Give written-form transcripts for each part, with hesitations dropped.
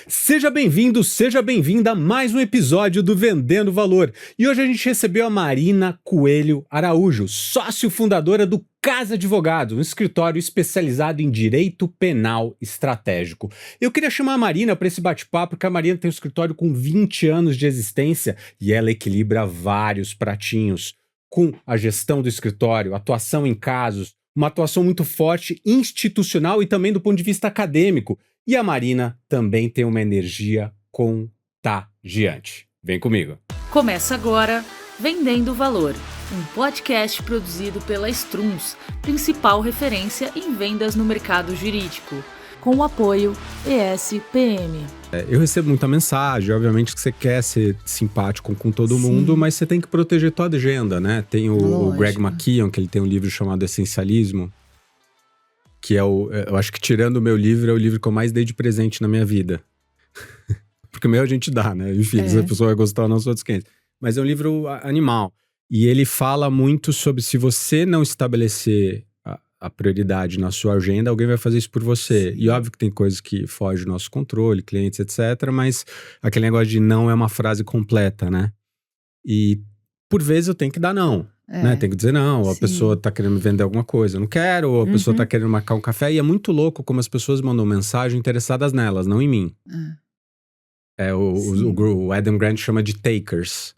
Seja bem-vindo, seja bem-vinda a mais um episódio do Vendendo Valor. E hoje a gente recebeu a Marina Coelho Araújo, sócio fundadora do Casa Advogados, um escritório especializado em direito penal estratégico. Eu queria chamar a Marina para esse bate-papo, porque a Marina tem um escritório com 20 anos de existência e ela equilibra vários pratinhos com a gestão do escritório, atuação em casos, uma atuação muito forte institucional e também do ponto de vista acadêmico. E a Marina também tem uma energia contagiante. Vem comigo. Começa agora Vendendo Valor, um podcast produzido pela Strunz, principal referência em vendas no mercado jurídico, com o apoio ESPM. Eu recebo muita mensagem, obviamente que você quer ser simpático com todo mundo, mas você tem que proteger tua agenda, né? Tem o Greg McKeown, que ele tem um livro chamado Essencialismo, que eu acho que tirando o meu livro, é o livro que eu mais dei de presente na minha vida. Porque o meu a gente dá, né? Enfim, se a pessoa vai gostar ou não, sou outros 500. Mas é um livro animal. E ele fala muito sobre se você não estabelecer a prioridade na sua agenda, alguém vai fazer isso por você. Sim. E óbvio que tem coisas que fogem do nosso controle, clientes, etc. Mas aquele negócio de não é uma frase completa, né? E por vezes eu tenho que dar não. Né? Tem que dizer não, ou a pessoa tá querendo me vender alguma coisa, eu não quero, ou a pessoa tá querendo marcar um café, e é muito louco como as pessoas mandam mensagem interessadas nelas, não em mim. O Adam Grant chama de takers.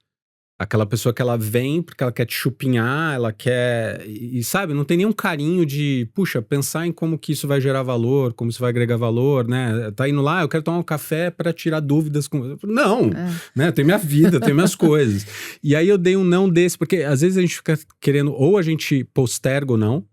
Aquela pessoa que ela vem porque ela quer te chupinhar, ela quer... E sabe, não tem nenhum carinho de, puxa, pensar em como que isso vai gerar valor, como isso vai agregar valor, né? Tá indo lá, eu quero tomar um café para tirar dúvidas com... Não, né? Eu tenho minha vida, eu tenho minhas coisas. E aí eu dei um não desse, porque às vezes a gente fica querendo, ou a gente posterga ou não,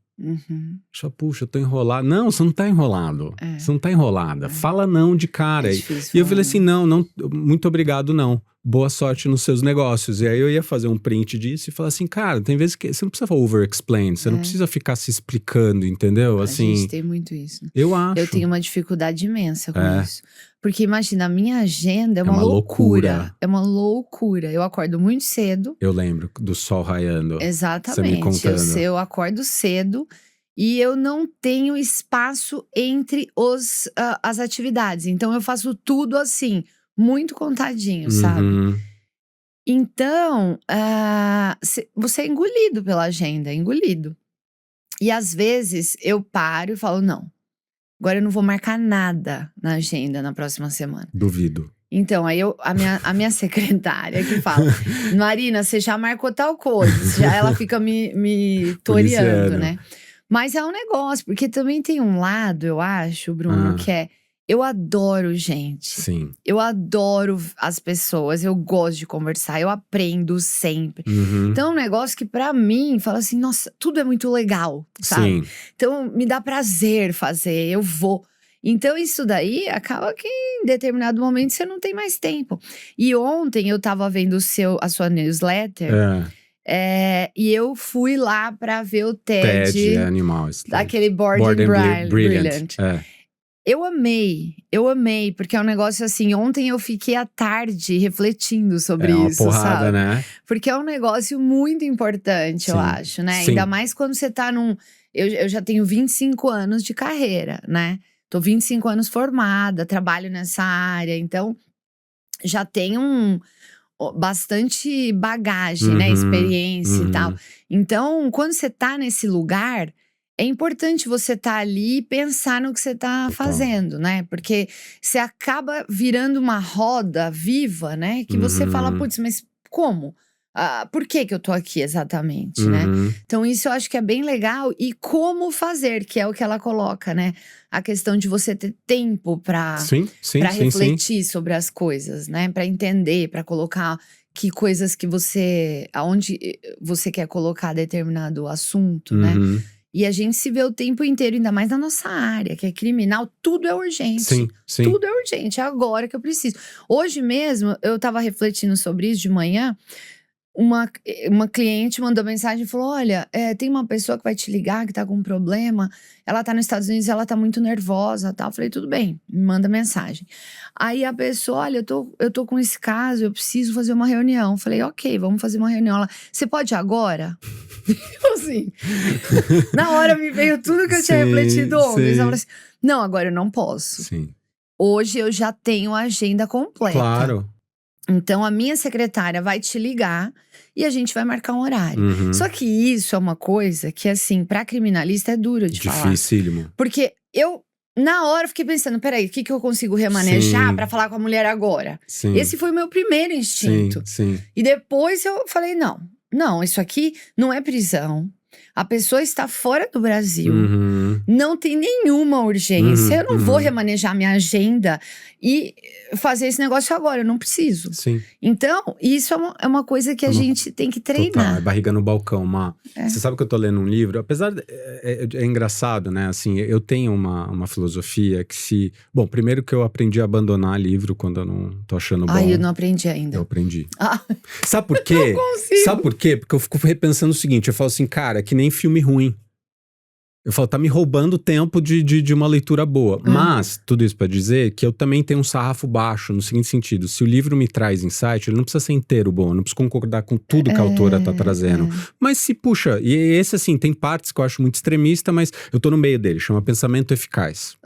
só, puxa, eu tô enrolado. Não, você não tá enrolado. Você não tá enrolada. Fala não de cara. E eu falei assim, não, muito obrigado, não. Boa sorte nos seus negócios. E aí eu ia fazer um print disso e falar assim, cara, tem vezes que você não precisa over-explain, você não precisa ficar se explicando, entendeu? Assim, a gente tem muito isso. Eu acho. Eu tenho uma dificuldade imensa com isso. Porque imagina, a minha agenda é uma loucura. É uma loucura. Eu acordo muito cedo. Eu lembro do sol raiando. Exatamente. Você me contando. Eu acordo cedo e eu não tenho espaço entre as atividades. Então eu faço tudo assim, muito contadinho, sabe? Então, você é engolido pela agenda, engolido. E às vezes eu paro e falo, não, agora eu não vou marcar nada na agenda na próxima semana. Duvido. Então, aí a minha secretária que fala, Marina, você já marcou tal coisa, já ela fica me toreando, né? Mas é um negócio, porque também tem um lado, eu acho, Bruno, que é, eu adoro gente. Sim. Eu adoro as pessoas, eu gosto de conversar, eu aprendo sempre. Então é um negócio que pra mim, fala assim, nossa, tudo é muito legal, sabe? Sim. Então me dá prazer fazer, eu vou. Então isso daí acaba que em determinado momento você não tem mais tempo. E ontem eu tava vendo a sua newsletter. E eu fui lá pra ver o TED animal, daquele Board and Brilliant. Eu amei, porque é um negócio assim, ontem eu fiquei à tarde refletindo sobre isso, porrada, sabe? Né? Porque é um negócio muito importante, eu acho, né? Sim. Ainda mais quando você tá eu já tenho 25 anos de carreira, né? Tô 25 anos formada, trabalho nessa área, então já tenho bastante bagagem, né? Experiência e tal. Então, quando você tá nesse lugar, é importante você estar ali e pensar no que você tá fazendo, né? Porque você acaba virando uma roda viva, né? Que você fala, putz, mas como? Por que eu tô aqui exatamente, né? Então isso eu acho que é bem legal. E como fazer, que é o que ela coloca, né? A questão de você ter tempo pra refletir sobre as coisas, né? Pra entender, pra colocar que coisas que aonde você quer colocar determinado assunto, né? E a gente se vê o tempo inteiro, ainda mais na nossa área, que é criminal, tudo é urgente. Sim. Tudo é urgente, é agora que eu preciso. Hoje mesmo, eu tava refletindo sobre isso de manhã. Uma cliente mandou mensagem e falou, olha, tem uma pessoa que vai te ligar, que tá com um problema. Ela tá nos Estados Unidos, ela tá muito nervosa e tal. Eu falei, tudo bem, me manda mensagem. Aí a pessoa, olha, eu tô com esse caso, eu preciso fazer uma reunião. Eu falei, ok, vamos fazer uma reunião. Ela, você pode agora? Eu assim, na hora me veio tudo que eu tinha refletido ontem. Ela falou assim, não, agora eu não posso. Sim. hoje eu já tenho a agenda completa. Claro. Então, a minha secretária vai te ligar e a gente vai marcar um horário. Uhum. Só que isso é uma coisa que, assim, pra criminalista é duro de falar. Dificílimo. Porque eu, na hora, fiquei pensando, peraí, o que eu consigo remanejar pra falar com a mulher agora? Sim. Esse foi o meu primeiro instinto. Sim. E depois eu falei, não, isso aqui não é prisão. A pessoa está fora do Brasil. Uhum. Não tem nenhuma urgência. Eu não vou remanejar minha agenda e fazer esse negócio agora. Eu não preciso. Sim. Então, isso é uma coisa que a gente tem que treinar. Total, barriga no balcão, Má. Você sabe que eu tô lendo um livro, apesar é engraçado, né? Assim, eu tenho uma filosofia que se... Bom, primeiro que eu aprendi a abandonar livro quando eu não tô achando bom. Eu não aprendi ainda. Eu aprendi. Ah, Sabe por quê? não consigo. Sabe por quê? Porque eu fico repensando o seguinte, eu falo assim, cara, que nem filme ruim. Eu falo, tá me roubando tempo de uma leitura boa. Mas, tudo isso pra dizer que eu também tenho um sarrafo baixo, no seguinte sentido. Se o livro me traz insight, ele não precisa ser inteiro bom. Eu não preciso concordar com tudo que a autora tá trazendo. Mas se, puxa, e esse assim, tem partes que eu acho muito extremista, mas eu tô no meio dele. Chama Pensamento Eficaz.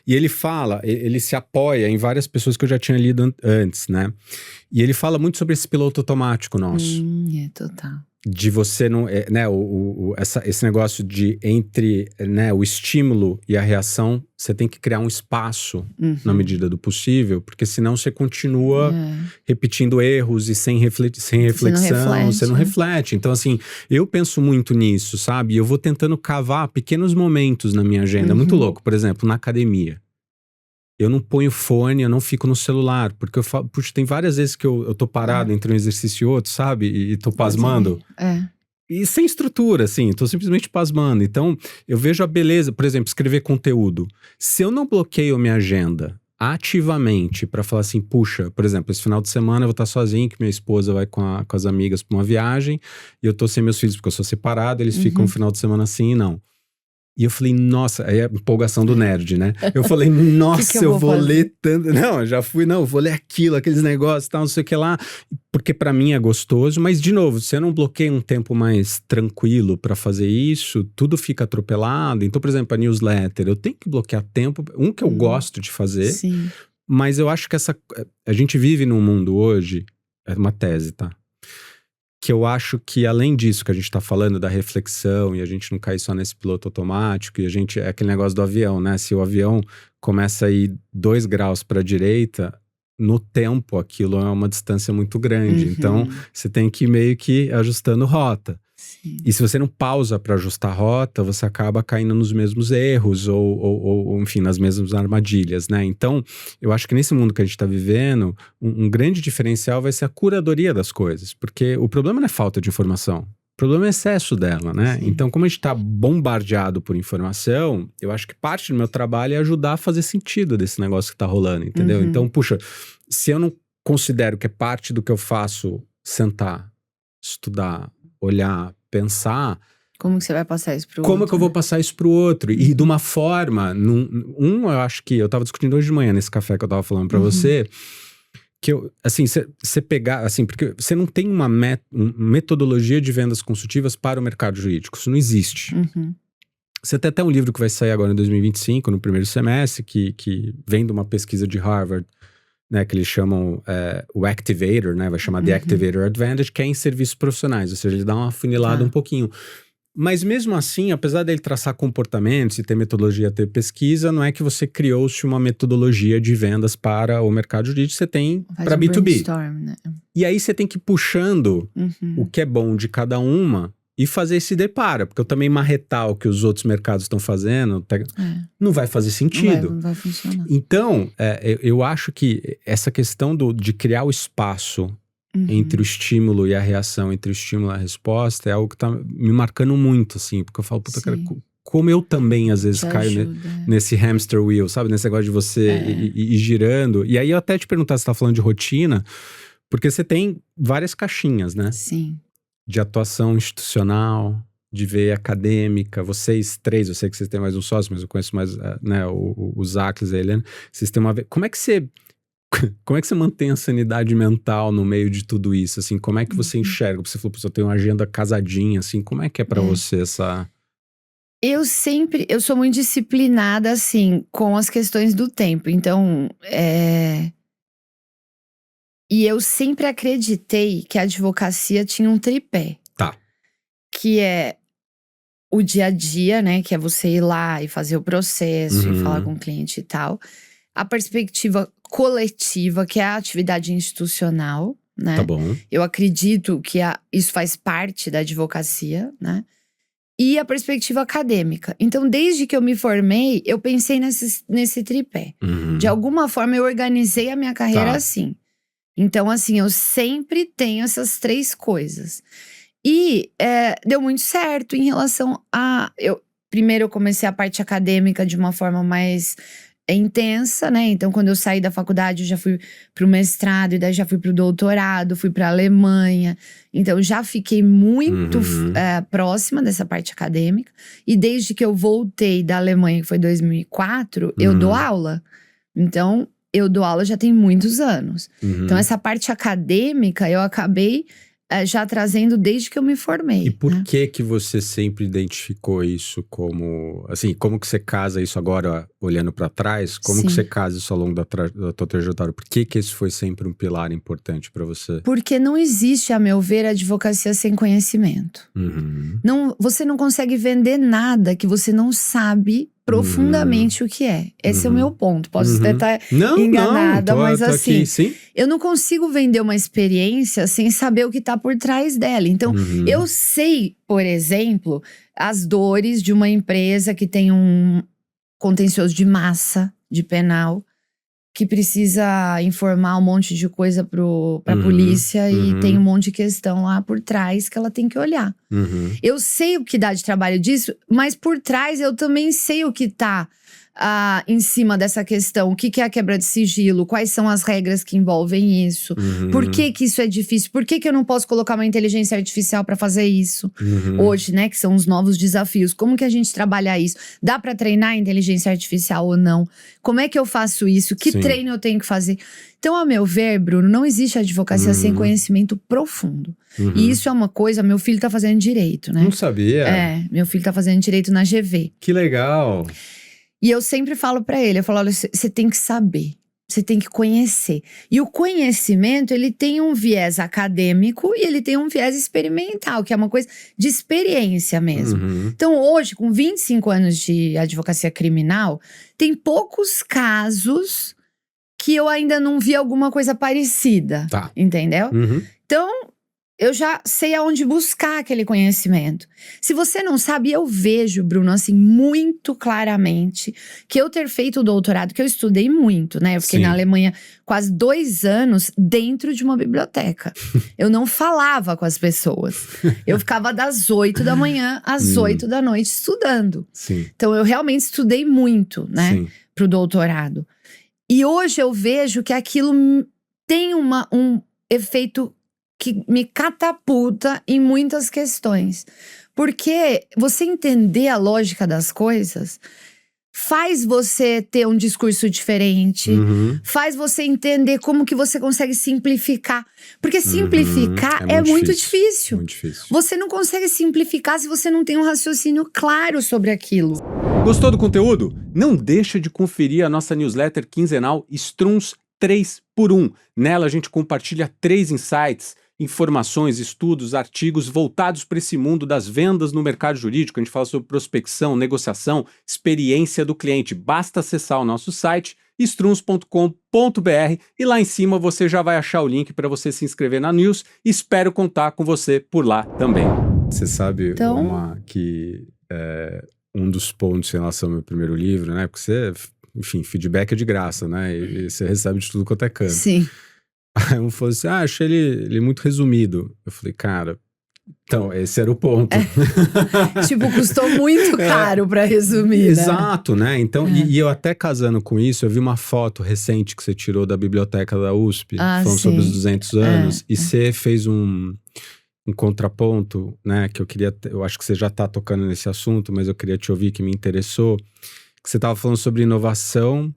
E ele fala, ele se apoia em várias pessoas que eu já tinha lido antes, né? E ele fala muito sobre esse piloto automático nosso. Total. De você não, né, esse negócio de entre, né, o estímulo e a reação, você tem que criar um espaço na medida do possível, porque senão você continua repetindo erros e sem reflexão, você não reflete. Então, assim, eu penso muito nisso, sabe? Eu vou tentando cavar pequenos momentos na minha agenda. Muito louco, por exemplo, na academia. Eu não ponho fone, eu não fico no celular. Porque eu falo, puxa, tem várias vezes que eu tô parado entre um exercício e outro, sabe? E tô pasmando. E sem estrutura, assim, tô simplesmente pasmando. Então, eu vejo a beleza, por exemplo, escrever conteúdo. Se eu não bloqueio a minha agenda ativamente pra falar assim, puxa, por exemplo, esse final de semana eu vou estar sozinho, que minha esposa vai com as amigas pra uma viagem, e eu tô sem meus filhos porque eu sou separado, eles ficam um final de semana assim e não. E eu falei, nossa, aí é a empolgação do nerd, né? Eu falei, nossa, que eu vou fazer? ler tanto. Não, eu vou ler aquilo, aqueles negócios, tal, não sei o que lá. Porque pra mim é gostoso, mas de novo, se eu não bloqueio um tempo mais tranquilo pra fazer isso, tudo fica atropelado. Então, por exemplo, a newsletter, eu tenho que bloquear tempo, que eu gosto de fazer. Sim. Mas eu acho que a gente vive num mundo hoje, é uma tese, tá? Que eu acho que além disso que a gente tá falando da reflexão e a gente não cair só nesse piloto automático e a gente, é aquele negócio do avião, né? Se o avião começa a ir 2 graus para a direita, no tempo aquilo é uma distância muito grande. Então você tem que ir meio que ajustando rota. Sim. E se você não pausa para ajustar a rota, você acaba caindo nos mesmos erros ou enfim, nas mesmas armadilhas, né? Então, eu acho que nesse mundo que a gente está vivendo, um grande diferencial vai ser a curadoria das coisas. Porque o problema não é falta de informação. O problema é excesso dela, né? Sim. Então, como a gente está bombardeado por informação, eu acho que parte do meu trabalho é ajudar a fazer sentido desse negócio que está rolando, entendeu? Então, puxa, se eu não considero que é parte do que eu faço sentar, estudar, olhar, pensar... Como que você vai passar isso pro outro? Como que eu vou passar isso pro outro? E de uma forma... eu acho que... Eu tava discutindo hoje de manhã nesse café que eu tava falando pra você... Que eu... Assim, você pegar... Assim, porque você não tem uma metodologia de vendas consultivas para o mercado jurídico. Isso não existe. Você tem até um livro que vai sair agora em 2025, no primeiro semestre, que vem de uma pesquisa de Harvard, né, que eles chamam o Activator, né, vai chamar The Activator Advantage, que é em serviços profissionais, ou seja, ele dá uma afunilada um pouquinho. Mas mesmo assim, apesar dele traçar comportamentos e ter metodologia, ter pesquisa, não é que você criou-se uma metodologia de vendas para o mercado jurídico, você tem para B2B. Né? E aí você tem que ir puxando o que é bom de cada uma e fazer esse depara, porque eu também marretar o que os outros mercados estão fazendo, não vai fazer sentido. Não vai funcionar. Então, eu acho que essa questão de criar o espaço entre o estímulo e a reação, entre o estímulo e a resposta, é algo que tá me marcando muito, assim, porque eu falo, puta, cara, como eu também às vezes caio nesse hamster wheel, sabe? Nesse negócio de você ir girando. E aí eu até te perguntar se você tá falando de rotina, porque você tem várias caixinhas, né? Sim. De atuação institucional, de veia acadêmica, vocês 3, eu sei que vocês têm mais um sócio, mas eu conheço mais, né, o Zacles e a Helena, vocês têm uma... Como é que você mantém a sanidade mental no meio de tudo isso, assim, como é que você enxerga? Você falou, eu tenho uma agenda casadinha, assim, como é que é pra você essa... Eu sou muito disciplinada, assim, com as questões do tempo. Então, e eu sempre acreditei que a advocacia tinha um tripé. Tá. Que é o dia a dia, né? Que é você ir lá e fazer o processo e falar com o cliente e tal. A perspectiva coletiva, que é a atividade institucional, né? Tá bom. Eu acredito que isso faz parte da advocacia, né? E a perspectiva acadêmica. Então, desde que eu me formei, eu pensei nesse tripé. De alguma forma, eu organizei a minha carreira assim. Então, assim, eu sempre tenho essas 3 coisas. E deu muito certo em relação a… Primeiro, eu comecei a parte acadêmica de uma forma mais intensa, né? Então, quando eu saí da faculdade, eu já fui pro mestrado, e daí já fui pro doutorado, fui pra Alemanha. Então, já fiquei muito próxima dessa parte acadêmica. E desde que eu voltei da Alemanha, que foi 2004, eu dou aula. Então, eu dou aula já tem muitos anos. Então, essa parte acadêmica, eu acabei já trazendo desde que eu me formei. E por que você sempre identificou isso como… Assim, como que você casa isso agora, olhando pra trás? Como que você casa isso ao longo da tua trajetória? Por que esse foi sempre um pilar importante pra você? Porque não existe, a meu ver, advocacia sem conhecimento. Você não consegue vender nada que você não sabe profundamente o que é. Esse é o meu ponto. Posso até estar enganada, mas assim… Aqui, eu não consigo vender uma experiência sem saber o que está por trás dela. Então, eu sei, por exemplo, as dores de uma empresa que tem um contencioso de massa, de penal, que precisa informar um monte de coisa pra polícia e tem um monte de questão lá por trás que ela tem que olhar. Eu sei o que dá de trabalho disso, mas por trás eu também sei o que tá em cima dessa questão. O que é a quebra de sigilo? Quais são as regras que envolvem isso? Por que isso é difícil? Por que eu não posso colocar uma inteligência artificial para fazer isso? Hoje, né, que são os novos desafios. Como que a gente trabalha isso? Dá para treinar a inteligência artificial ou não? Como é que eu faço isso? Que treino eu tenho que fazer? Então, a meu ver, Bruno, não existe advocacia sem conhecimento profundo. E isso é uma coisa… Meu filho tá fazendo direito, né? Não sabia? Meu filho tá fazendo direito na GV. Que legal! E eu sempre falo pra ele, eu falo, olha, você tem que saber, você tem que conhecer. E o conhecimento, ele tem um viés acadêmico e ele tem um viés experimental, que é uma coisa de experiência mesmo. Então hoje, com 25 anos de advocacia criminal, tem poucos casos que eu ainda não vi alguma coisa parecida, entendeu? Então… eu já sei aonde buscar aquele conhecimento. Se você não sabe, eu vejo, Bruno, assim, muito claramente que eu ter feito o doutorado, que eu estudei muito, né? Eu fiquei na Alemanha quase 2 anos dentro de uma biblioteca. Eu não falava com as pessoas. Eu ficava das 8 da manhã às 8 da noite estudando. Então, eu realmente estudei muito, né? Pro doutorado. E hoje eu vejo que aquilo tem um efeito que me catapulta em muitas questões. Porque você entender a lógica das coisas faz você ter um discurso diferente, faz você entender como que você consegue simplificar. Porque simplificar é muito difícil. Muito difícil. Você não consegue simplificar se você não tem um raciocínio claro sobre aquilo. Gostou do conteúdo? Não deixa de conferir a nossa newsletter quinzenal Strunz 3x1. Nela a gente compartilha 3 insights, informações, estudos, artigos voltados para esse mundo das vendas no mercado jurídico. A gente fala sobre prospecção, negociação, experiência do cliente. Basta acessar o nosso site strunz.com.br e lá em cima você já vai achar o link para você se inscrever na news. Espero contar com você por lá também. Você sabe, que um dos pontos em relação ao meu primeiro livro, né? Porque você, enfim, feedback é de graça, né? E você recebe de tudo quanto é canto. Sim. Aí um falou assim, achei ele muito resumido. Eu falei, cara, então, esse era o ponto. Tipo, custou muito caro pra resumir, Exato, né? Então, e eu até casando com isso, eu vi uma foto recente que você tirou da biblioteca da USP, falando sobre os 200 anos, e você fez um contraponto, né, que eu acho que você já tá tocando nesse assunto, mas eu queria te ouvir, que me interessou, que você estava falando sobre inovação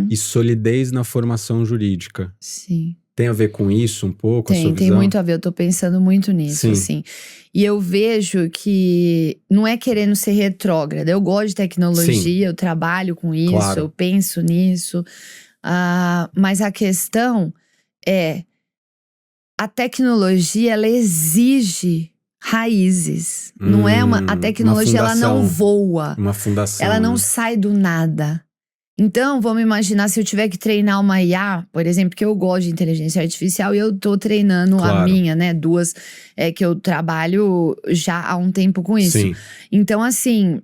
e solidez na formação jurídica. Sim. Tem a ver com isso um pouco, a sua visão? Tem muito a ver, eu tô pensando muito nisso, assim. E eu vejo que não é querendo ser retrógrada. Eu gosto de tecnologia, eu trabalho com isso, eu penso nisso. Mas a questão é, a tecnologia, ela exige raízes. Não é a tecnologia, ela não voa. Uma fundação. Ela não sai do nada. Então, vamos imaginar se eu tiver que treinar uma IA, por exemplo, que eu gosto de inteligência artificial e eu tô treinando a minha, né? Duas que eu trabalho já há um tempo com isso. Sim. Então, assim,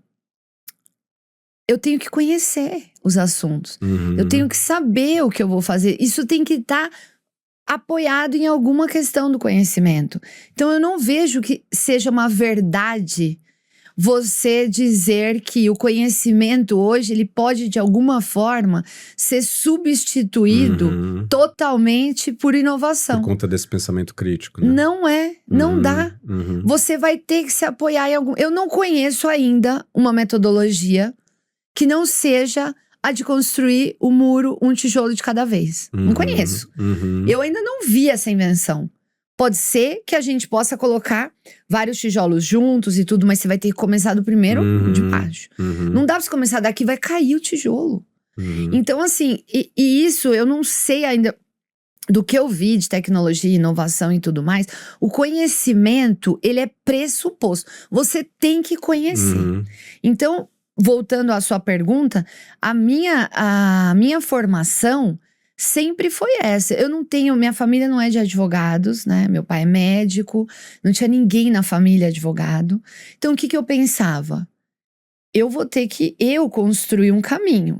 eu tenho que conhecer os assuntos. Eu tenho que saber o que eu vou fazer. Isso tem que estar apoiado em alguma questão do conhecimento. Então, eu não vejo que seja uma verdade você dizer que o conhecimento hoje, ele pode de alguma forma ser substituído totalmente por inovação. Por conta desse pensamento crítico, né? Não dá. Você vai ter que se apoiar em algum... Eu não conheço ainda uma metodologia que não seja a de construir o muro, um tijolo de cada vez. Não conheço. Eu ainda não vi essa invenção. Pode ser que a gente possa colocar vários tijolos juntos e tudo, mas você vai ter que começar do primeiro de baixo. Não dá pra você começar daqui, vai cair o tijolo. Então, assim, e isso eu não sei ainda do que eu vi de tecnologia, inovação e tudo mais. O conhecimento, ele é pressuposto. Você tem que conhecer. Então, voltando à sua pergunta, a minha formação sempre foi essa. Eu não tenho, minha família não é de advogados, né? Meu pai é médico, não tinha ninguém na família advogado. Então, o que eu pensava? Eu vou ter que construir um caminho.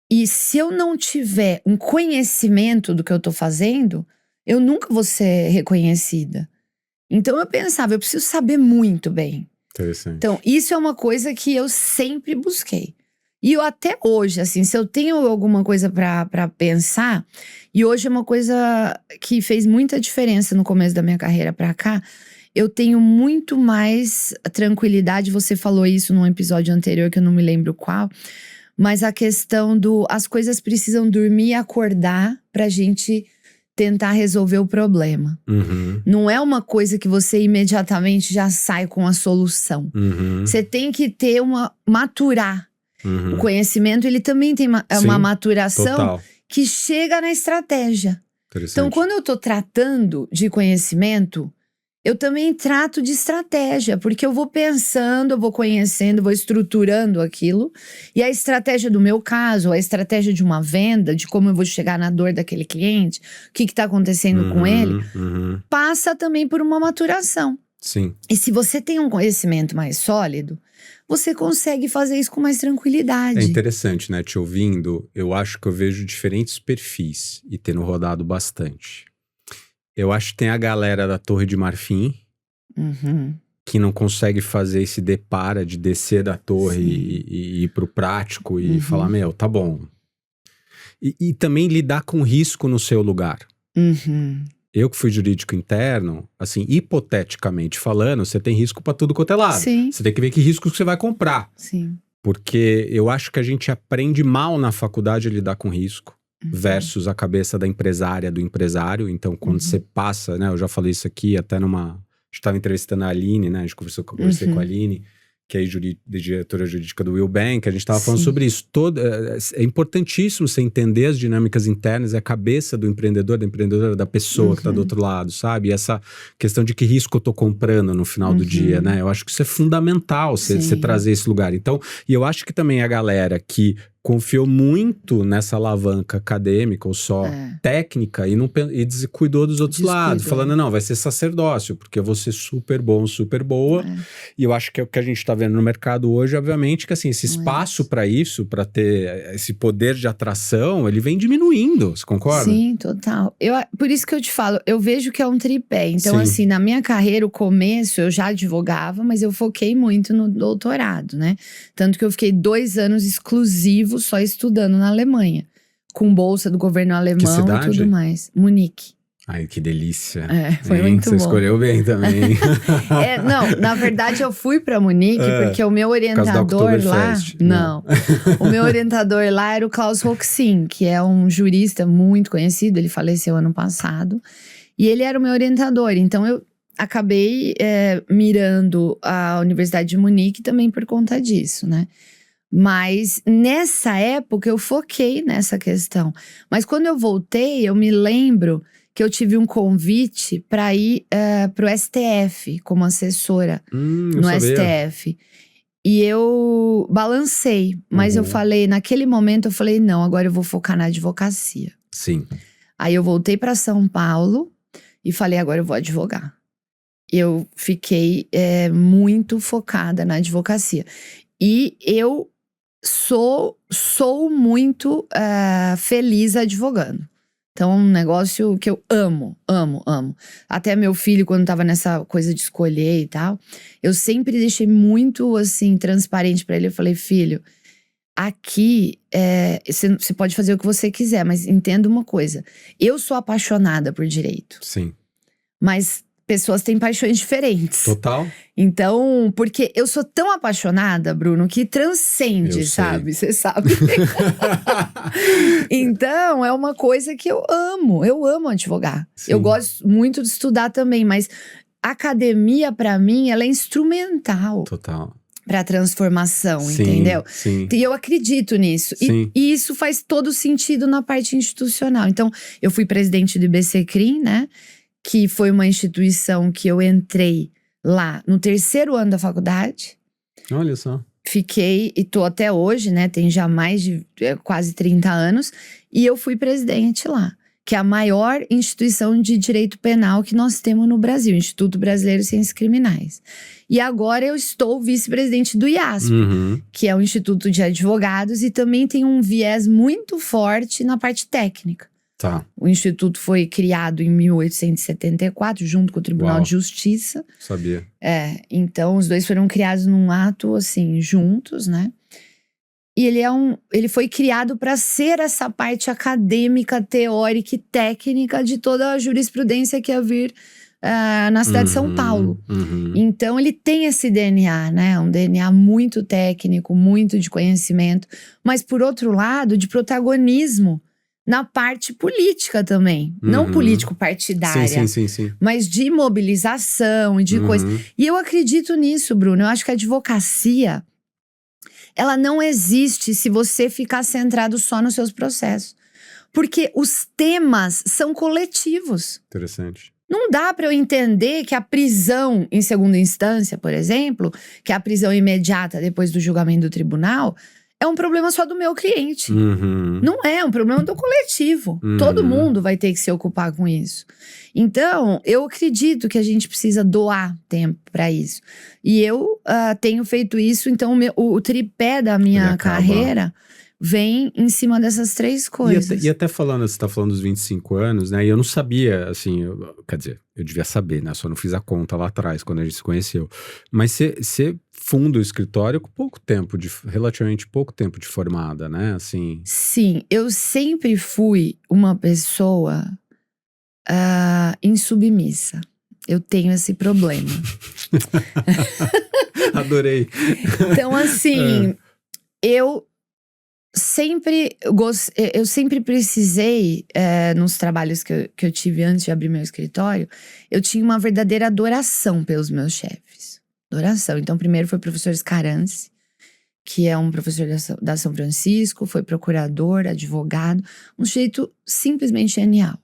E se eu não tiver um conhecimento do que eu tô fazendo, eu nunca vou ser reconhecida. Então, eu pensava, eu preciso saber muito bem. Interessante. Então, isso é uma coisa que eu sempre busquei. E eu até hoje, assim, se eu tenho alguma coisa pra pensar, e hoje é uma coisa que fez muita diferença no começo da minha carreira pra cá, eu tenho muito mais tranquilidade. Você falou isso num episódio anterior que eu não me lembro qual, mas a questão as coisas precisam dormir e acordar pra gente tentar resolver o problema. Não é uma coisa que você imediatamente já sai com a solução. Você tem que ter maturar. O conhecimento, ele também tem uma maturação que chega na estratégia. Então, quando eu tô tratando de conhecimento, eu também trato de estratégia, porque eu vou pensando, eu vou conhecendo, vou estruturando aquilo. E a estratégia do meu caso, a estratégia de uma venda, de como eu vou chegar na dor daquele cliente, o que tá acontecendo com ele, passa também por uma maturação. Sim. E se você tem um conhecimento mais sólido, você consegue fazer isso com mais tranquilidade. É interessante, né? Te ouvindo, eu acho que eu vejo diferentes perfis e tendo rodado bastante. Eu acho que tem a galera da Torre de Marfim, que não consegue fazer esse depara de descer da torre e ir pro prático e falar, meu, tá bom. E também lidar com risco no seu lugar. Eu que fui jurídico interno, assim, hipoteticamente falando, você tem risco pra tudo quanto é lado. Sim. Você tem que ver que risco que você vai comprar. Sim. Porque eu acho que a gente aprende mal na faculdade a lidar com risco versus a cabeça da empresária, do empresário. Então, quando você passa, né? Eu já falei isso aqui até numa... A gente estava entrevistando a Aline, né? A gente conversei com a Aline, que é diretora jurídica do Will Bank. A gente estava falando sobre isso. É importantíssimo você entender as dinâmicas internas, a cabeça do empreendedor, da empreendedora, da pessoa que está do outro lado, sabe? E essa questão de que risco eu tô comprando no final do dia, né? Eu acho que isso é fundamental, você trazer esse lugar. Então, e eu acho que também a galera que confiou muito nessa alavanca acadêmica ou só técnica e descuidou dos outros lados, falando, não, vai ser sacerdócio, porque eu vou ser super bom, super boa. E eu acho que é o que a gente tá vendo no mercado hoje, obviamente, que assim, esse espaço para isso, para ter esse poder de atração, ele vem diminuindo, você concorda? Sim, total. Por isso que eu te falo, eu vejo que é um tripé. Então, assim, na minha carreira, o começo, eu já advogava, mas eu foquei muito no doutorado, né? Tanto que eu fiquei 2 anos exclusivos só estudando na Alemanha, com bolsa do governo alemão e tudo mais. Munique. Ai, que delícia. Foi muito bom. Você escolheu bem também. Não, na verdade eu fui pra Munique porque o meu orientador lá… Não. O meu orientador lá era o Klaus Roxin, que é um jurista muito conhecido. Ele faleceu ano passado. E ele era o meu orientador. Então eu acabei mirando a Universidade de Munique também por conta disso, né? Mas nessa época eu foquei nessa questão. Mas quando eu voltei, eu me lembro que eu tive um convite para ir pro STF como assessora no STF. E eu balancei, mas eu falei, naquele momento eu falei, não, agora eu vou focar na advocacia. Sim. Aí eu voltei para São Paulo e falei, agora eu vou advogar. Eu fiquei muito focada na advocacia. E eu sou muito feliz advogando. Então, é um negócio que eu amo. Até meu filho, quando tava nessa coisa de escolher e tal, eu sempre deixei muito, assim, transparente pra ele. Eu falei, filho, aqui, você pode fazer o que você quiser, mas entenda uma coisa. Eu sou apaixonada por direito. Sim. Mas pessoas têm paixões diferentes. Total. Então, porque eu sou tão apaixonada, Bruno, que transcende, sabe? Você sabe. Então, é uma coisa que eu amo advogar. Sim. Eu gosto muito de estudar também, mas a academia, pra mim, ela é instrumental. Total. Pra transformação, entendeu? Sim. E eu acredito nisso. E isso faz todo sentido na parte institucional. Então, eu fui presidente do IBCCRIM, né? Que foi uma instituição que eu entrei lá no 3º ano da faculdade. Olha só. Fiquei, e tô até hoje, né? Tem já mais de quase 30 anos. E eu fui presidente lá. Que é a maior instituição de direito penal que nós temos no Brasil. Instituto Brasileiro de Ciências Criminais. E agora eu estou vice-presidente do IASP. Que é o Instituto de Advogados. E também tem um viés muito forte na parte técnica. Tá. O Instituto foi criado em 1874, junto com o Tribunal de Justiça. Sabia. Então os dois foram criados num ato, assim, juntos, né? E ele foi criado para ser essa parte acadêmica, teórica e técnica de toda a jurisprudência que ia vir na cidade de São Paulo. Então ele tem esse DNA, né? Um DNA muito técnico, muito de conhecimento. Mas por outro lado, de protagonismo na parte política também. Não político-partidária. Sim. Mas de mobilização e de coisa. E eu acredito nisso, Bruno. Eu acho que a advocacia, ela não existe se você ficar centrado só nos seus processos. Porque os temas são coletivos. Interessante. Não dá para eu entender que a prisão em segunda instância, por exemplo, que é a prisão imediata depois do julgamento do tribunal, é um problema só do meu cliente. Não é um problema do coletivo. Todo mundo vai ter que se ocupar com isso. Então, eu acredito que a gente precisa doar tempo para isso. E eu tenho feito isso. Então, o tripé da minha carreira vem em cima dessas 3 coisas. E até falando, você tá falando dos 25 anos, né? E eu não sabia, assim, quer dizer, eu devia saber, né? Só não fiz a conta lá atrás, quando a gente se conheceu. Mas você funda o escritório com relativamente pouco tempo de formada, né? Assim. Sim, eu sempre fui uma pessoa insubmissa. Eu tenho esse problema. Adorei. Então, assim, eu sempre precisei, nos trabalhos que eu tive antes de abrir meu escritório, eu tinha uma verdadeira adoração pelos meus chefes. Adoração. Então, primeiro foi o professor Scarance, que é um professor da São Francisco, foi procurador, advogado, um sujeito simplesmente genial.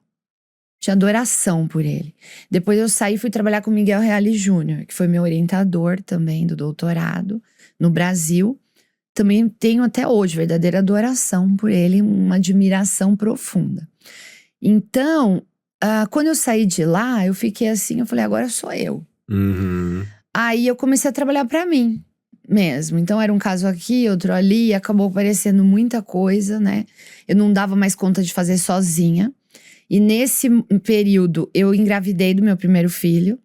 Tinha adoração por ele. Depois eu saí e fui trabalhar com Miguel Reale Júnior, que foi meu orientador também do doutorado no Brasil. Também tenho até hoje verdadeira adoração por ele, uma admiração profunda. Então, quando eu saí de lá, eu fiquei assim, eu falei, agora sou eu. Aí eu comecei a trabalhar para mim mesmo. Então era um caso aqui, outro ali, e acabou aparecendo muita coisa, né? Eu não dava mais conta de fazer sozinha. E nesse período, eu engravidei do meu primeiro filho.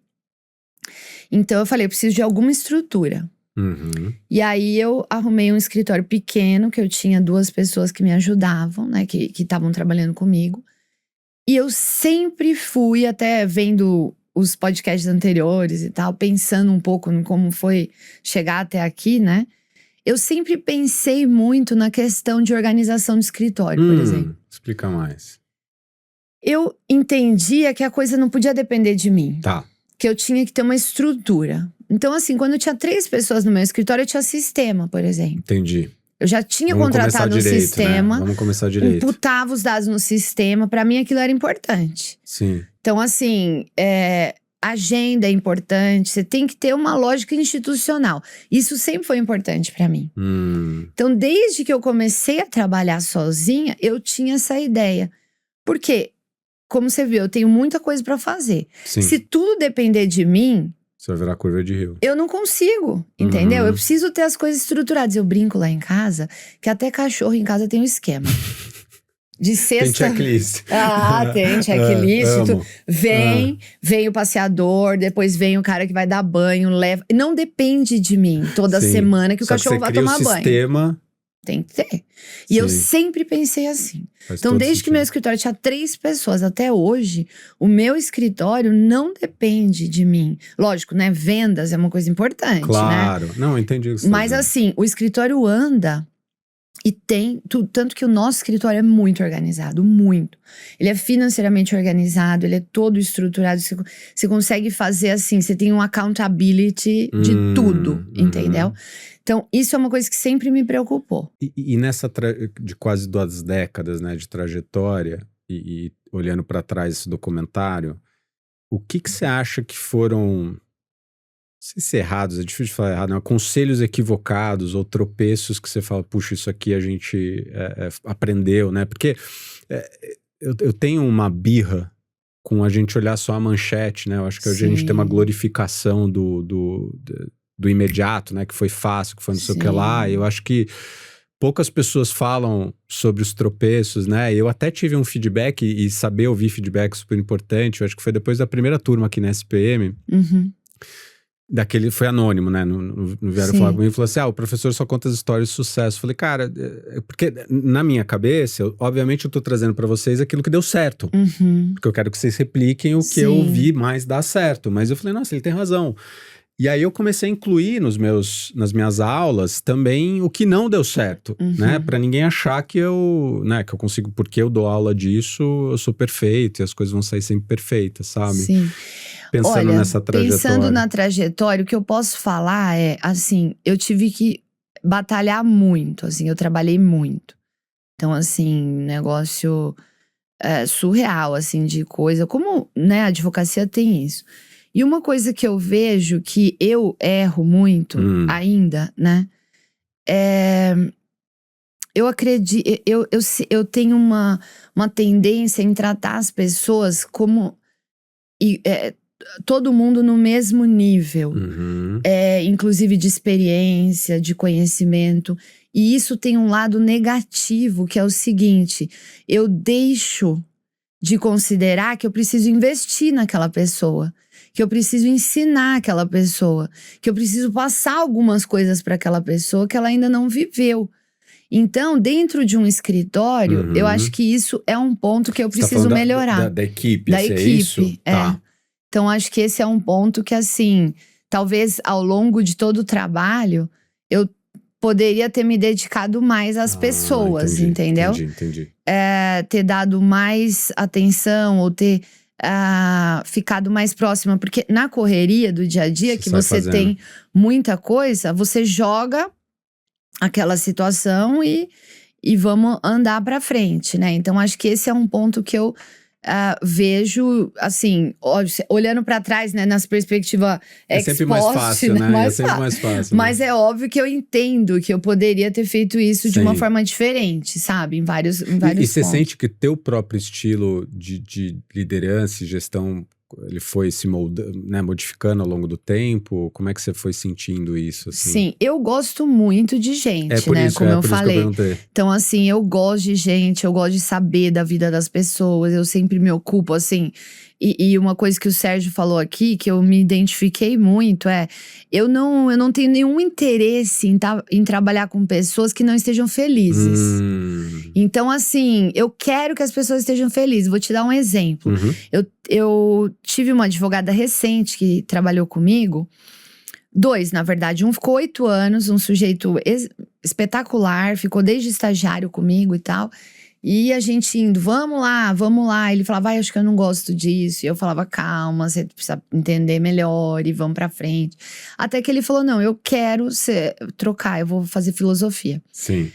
Então eu falei, eu preciso de alguma estrutura. E aí eu arrumei um escritório pequeno, que eu tinha 2 pessoas que me ajudavam, né? Que estavam trabalhando comigo. E eu sempre fui, até vendo os podcasts anteriores e tal, pensando um pouco em como foi chegar até aqui, né? Eu sempre pensei muito na questão de organização de escritório, por exemplo. Explica mais. Eu entendia que a coisa não podia depender de mim. Tá. Que eu tinha que ter uma estrutura. Então, assim, quando eu tinha 3 pessoas no meu escritório, eu tinha sistema, por exemplo. Entendi. Eu já tinha contratado um sistema. Né? Vamos começar direito. Imputava os dados no sistema. Pra mim, aquilo era importante. Sim. Então, assim, agenda é importante. Você tem que ter uma lógica institucional. Isso sempre foi importante pra mim. Então, desde que eu comecei a trabalhar sozinha, eu tinha essa ideia. Por quê? Como você viu, eu tenho muita coisa pra fazer. Sim. Se tudo depender de mim, você vai virar curva de rio. eu não consigo, entendeu? Eu preciso ter as coisas estruturadas. Eu brinco lá em casa, que até cachorro em casa tem um esquema. De sexta… Tem checklist. Tem checklist. Vem o passeador, depois vem o cara que vai dar banho, leva… Não depende de mim toda semana que o cachorro vai tomar banho. Sistema… Tem que ter. E eu sempre pensei assim. Então, desde que meu escritório tinha 3 pessoas até hoje, o meu escritório não depende de mim. Lógico, né? Vendas é uma coisa importante, claro. né? Não, entendi o que você Mas tá assim, o escritório anda e tem… Tanto que o nosso escritório é muito organizado, muito. Ele é financeiramente organizado, ele é todo estruturado. Você consegue fazer assim, você tem um accountability de tudo, entendeu? Então, isso é uma coisa que sempre me preocupou. E nessa de quase 2 décadas, né, de trajetória, e olhando para trás esse documentário, o que você acha que foram, não sei se errados, é difícil de falar errado, né, conselhos equivocados ou tropeços que você fala, puxa, isso aqui a gente aprendeu, né? Porque eu tenho uma birra com a gente olhar só a manchete, né? Eu acho que hoje a gente tem uma glorificação do imediato, né? Que foi fácil, que foi não sei o que lá. Eu acho que poucas pessoas falam sobre os tropeços, né? Eu até tive um feedback, e saber ouvir feedback é super importante. Eu acho que foi depois da primeira turma aqui na SPM. Daquele, foi anônimo, né? No vieram falar comigo e falou assim: o professor só conta as histórias de sucesso. Eu falei, cara, porque na minha cabeça, obviamente eu tô trazendo pra vocês aquilo que deu certo. Porque eu quero que vocês repliquem o que eu vi mais dar certo. Mas eu falei, nossa, ele tem razão. E aí eu comecei a incluir nas minhas aulas também o que não deu certo, né? Pra ninguém achar que eu consigo, porque eu dou aula disso, eu sou perfeito e as coisas vão sair sempre perfeitas, sabe? Sim. Pensando nessa trajetória. Pensando na trajetória, o que eu posso falar é, assim, eu tive que batalhar muito, assim, eu trabalhei muito. Então, assim, negócio surreal, assim, de coisa. Como, né, a advocacia tem isso. E uma coisa que eu vejo que eu erro muito ainda, né? Eu acredito, eu tenho uma tendência em tratar as pessoas como todo mundo no mesmo nível. Inclusive de experiência, de conhecimento. E isso tem um lado negativo, que é o seguinte: eu deixo de considerar que eu preciso investir naquela pessoa, que eu preciso ensinar aquela pessoa, que eu preciso passar algumas coisas para aquela pessoa que ela ainda não viveu. Então, dentro de um escritório, eu acho que isso é um ponto que eu preciso melhorar. Da equipe, da equipe, é isso? Tá. Então, acho que esse é um ponto que, assim, talvez ao longo de todo o trabalho, eu poderia ter me dedicado mais às pessoas, entendeu? Entendi. Ter dado mais atenção ou ter ficado mais próxima. Porque na correria do dia a dia, que você tem muita coisa, você joga aquela situação e vamos andar pra frente, né? Então, acho que esse é um ponto que eu vejo, assim, olhando pra trás, né, nas perspectivas é sempre mais fácil, né? É sempre mais fácil. Mas é óbvio que eu entendo que eu poderia ter feito isso de uma forma diferente, sabe? Em vários pontos. E você sente que teu próprio estilo de liderança e gestão, ele foi se moldando, né, modificando ao longo do tempo? Como é que você foi sentindo isso? Assim? Sim, eu gosto muito de gente, né? Isso, como eu por falei. Isso que eu então, assim, eu gosto de gente, eu gosto de saber da vida das pessoas, eu sempre me ocupo, assim. E uma coisa que o Sérgio falou aqui, que eu me identifiquei muito, eu não tenho nenhum interesse em trabalhar com pessoas que não estejam felizes. Então, assim, eu quero que as pessoas estejam felizes. Vou te dar um exemplo. Eu tive uma advogada recente que trabalhou comigo. 2, na verdade. Um ficou 8 anos, um sujeito espetacular, ficou desde estagiário comigo e tal. E a gente indo, vamos lá. Ele falava, acho que eu não gosto disso. E eu falava, calma, você precisa entender melhor e vamos pra frente. Até que ele falou, não, eu quero trocar, eu vou fazer filosofia. Sim.